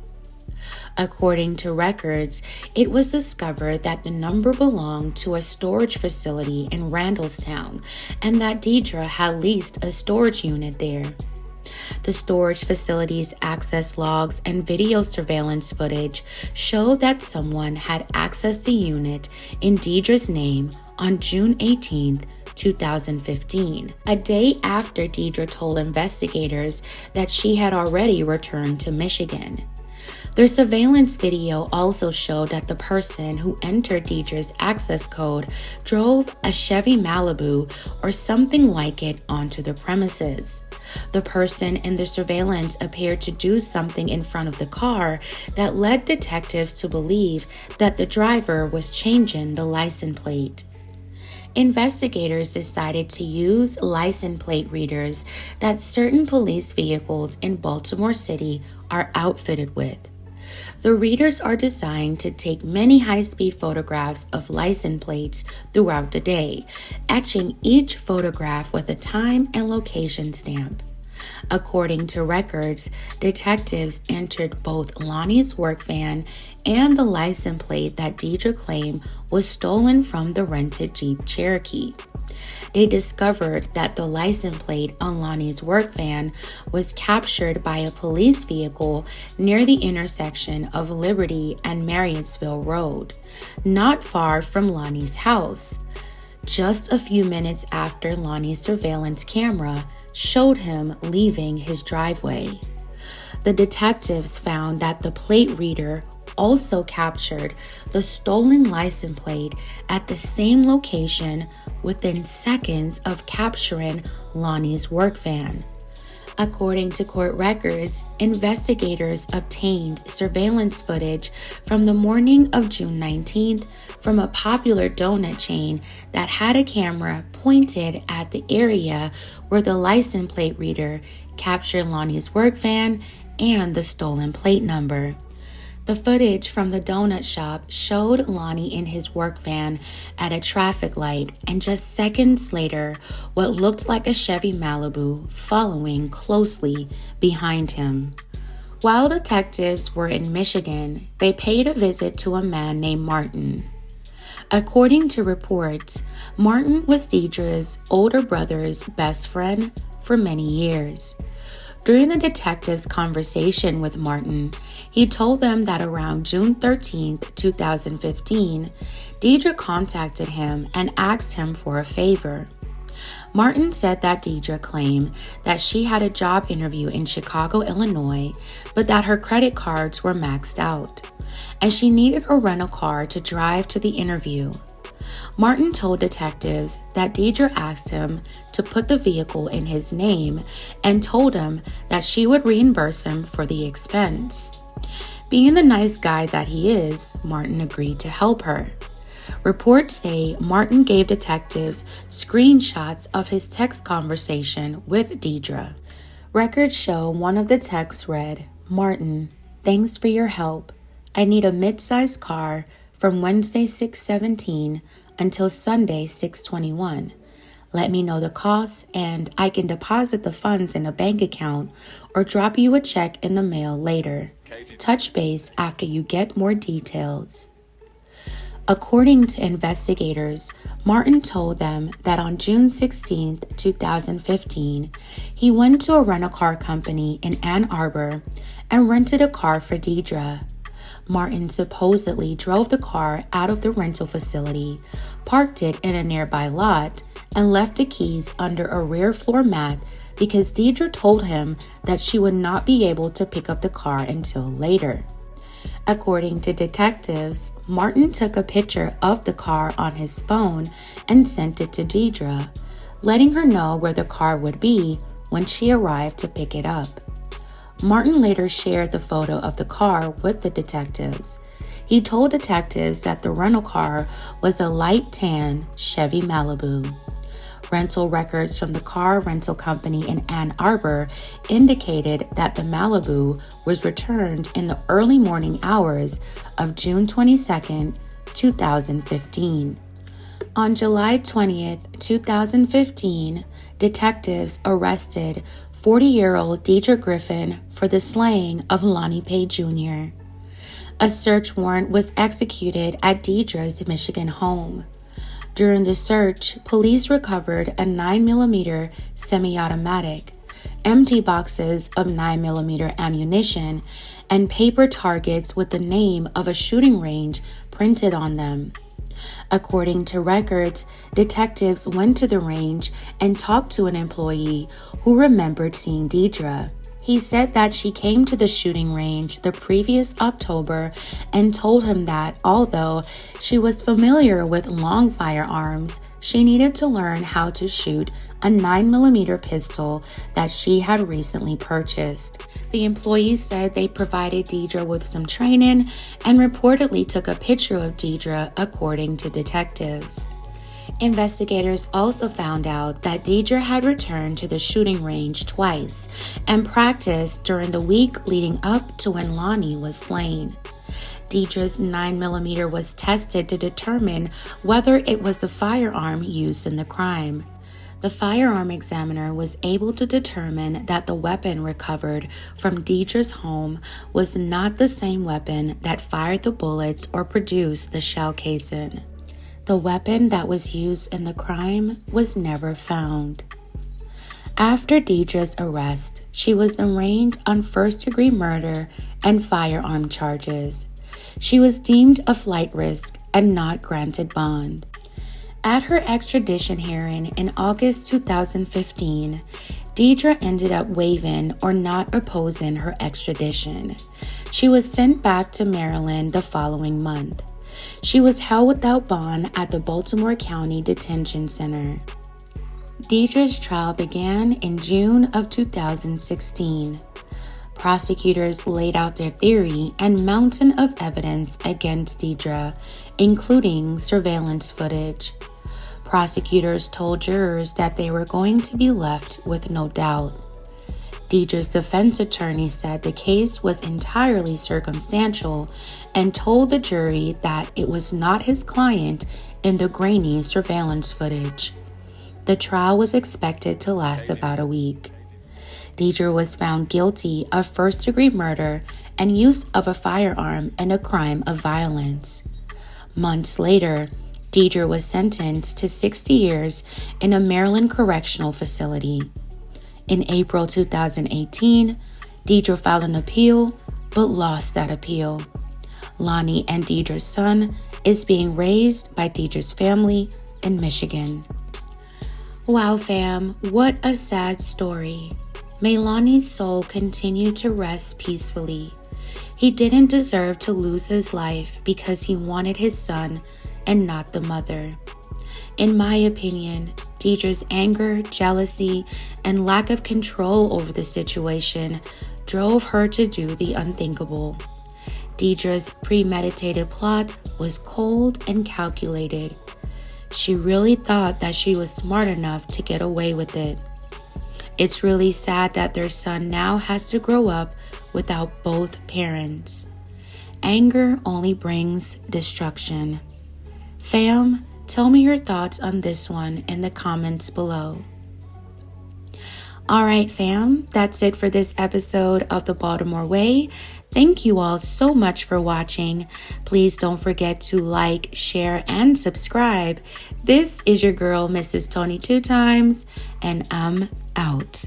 According to records, it was discovered that the number belonged to a storage facility in Randallstown and that Deidre had leased a storage unit there. The storage facility's access logs and video surveillance footage showed that someone had accessed the unit in Deidre's name on June 18th, 2015, a day after Deidre told investigators that she had already returned to Michigan. Their surveillance video also showed that the person who entered Deidre's access code drove a Chevy Malibu or something like it onto the premises. The person in the surveillance appeared to do something in front of the car that led detectives to believe that the driver was changing the license plate. Investigators decided to use license plate readers that certain police vehicles in Baltimore City are outfitted with. The readers are designed to take many high-speed photographs of license plates throughout the day, etching each photograph with a time and location stamp. According to records, detectives entered both Lonnie's work van and the license plate that Deidre claimed was stolen from the rented Jeep Cherokee. They discovered that the license plate on Lonnie's work van was captured by a police vehicle near the intersection of Liberty and Marriottsville Road, not far from Lonnie's house. just a few minutes after Lonnie's surveillance camera showed him leaving his driveway. The detectives found that the plate reader also captured the stolen license plate at the same location within seconds of capturing Lonnie's work van. According to court records, investigators obtained surveillance footage from the morning of June 19th from a popular donut chain that had a camera pointed at the area where the license plate reader captured Lonnie's work van and the stolen plate number. The footage from the donut shop showed Lonnie in his work van at a traffic light, and just seconds later, what looked like a Chevy Malibu following closely behind him. While detectives were in Michigan, they paid a visit to a man named Martin. According to reports, Martin was Deidre's older brother's best friend for many years. During the detective's conversation with Martin, he told them that around June 13, 2015, Deidre contacted him and asked him for a favor. Martin said that Deidre claimed that she had a job interview in Chicago, Illinois, but that her credit cards were maxed out, and she needed a rental car to drive to the interview. Martin told detectives that Deidre asked him to put the vehicle in his name and told him that she would reimburse him for the expense. Being the nice guy that he is, Martin agreed to help her. Reports say Martin gave detectives screenshots of his text conversation with Deidre. Records show one of the texts read, "Martin, thanks for your help. I need a mid-sized car from Wednesday 6/17 until Sunday 6/21. Let me know the cost and I can deposit the funds in a bank account or drop you a check in the mail later. Touch base after you get more details." According to investigators, Martin told them that on June 16, 2015, he went to a rental car company in Ann Arbor and rented a car for Deidre. Martin supposedly drove the car out of the rental facility, parked it in a nearby lot, and left the keys under a rear floor mat because Deidre told him that she would not be able to pick up the car until later. According to detectives, Martin took a picture of the car on his phone and sent it to Deidre, letting her know where the car would be when she arrived to pick it up. Martin later shared the photo of the car with the detectives. He told detectives that the rental car was a light tan Chevy Malibu. Rental records from the car rental company in Ann Arbor indicated that the Malibu was returned in the early morning hours of June 22, 2015. On July 20, 2015, detectives arrested 40-year-old Deidre Griffin for the slaying of Lonnie Pay Jr. A search warrant was executed at Deidre's Michigan home. During the search, police recovered a 9mm semi-automatic, empty boxes of 9mm ammunition, and paper targets with the name of a shooting range printed on them. According to records, detectives went to the range and talked to an employee who remembered seeing Deidre. He said that she came to the shooting range the previous October and told him that although she was familiar with long firearms, she needed to learn how to shoot a 9mm pistol that she had recently purchased. The employees said they provided Deidre with some training and reportedly took a picture of Deidre, according to detectives. Investigators also found out that Deidre had returned to the shooting range twice and practiced during the week leading up to when Lonnie was slain. Deidre's 9mm was tested to determine whether it was the firearm used in the crime. The firearm examiner was able to determine that the weapon recovered from Deidre's home was not the same weapon that fired the bullets or produced the shell casing. The weapon that was used in the crime was never found. After Deidre's arrest, she was arraigned on first-degree murder and firearm charges. She was deemed a flight risk and not granted bond. At her extradition hearing in August 2015, Deidre ended up waiving or not opposing her extradition. She was sent back to Maryland the following month. She was held without bond at the Baltimore County Detention Center. Deidre's trial began in June of 2016. Prosecutors laid out their theory and mountain of evidence against Deidre, including surveillance footage. Prosecutors told jurors that they were going to be left with no doubt. Deidre's defense attorney said the case was entirely circumstantial and told the jury that it was not his client in the grainy surveillance footage. The trial was expected to last about a week. Deidre was found guilty of first-degree murder and use of a firearm in a crime of violence. Months later, Deidre was sentenced to 60 years in a Maryland correctional facility. In April 2018, Deidre filed an appeal, but lost that appeal. Lonnie and Deidre's son is being raised by Deidre's family in Michigan. Wow, fam, what a sad story. May Lonnie's soul continue to rest peacefully. He didn't deserve to lose his life because he wanted his son and not the mother. In my opinion, Deidre's anger, jealousy, and lack of control over the situation drove her to do the unthinkable. Deidre's premeditated plot was cold and calculated. She really thought that she was smart enough to get away with it. It's really sad that their son now has to grow up without both parents. Anger only brings destruction. Fam, tell me your thoughts on this one in the comments below. All right, fam, that's it for this episode of The Baltimore Way. Thank you all so much for watching. Please don't forget to like, share, and subscribe. This is your girl, Mrs. Tony 2 times, and I'm out.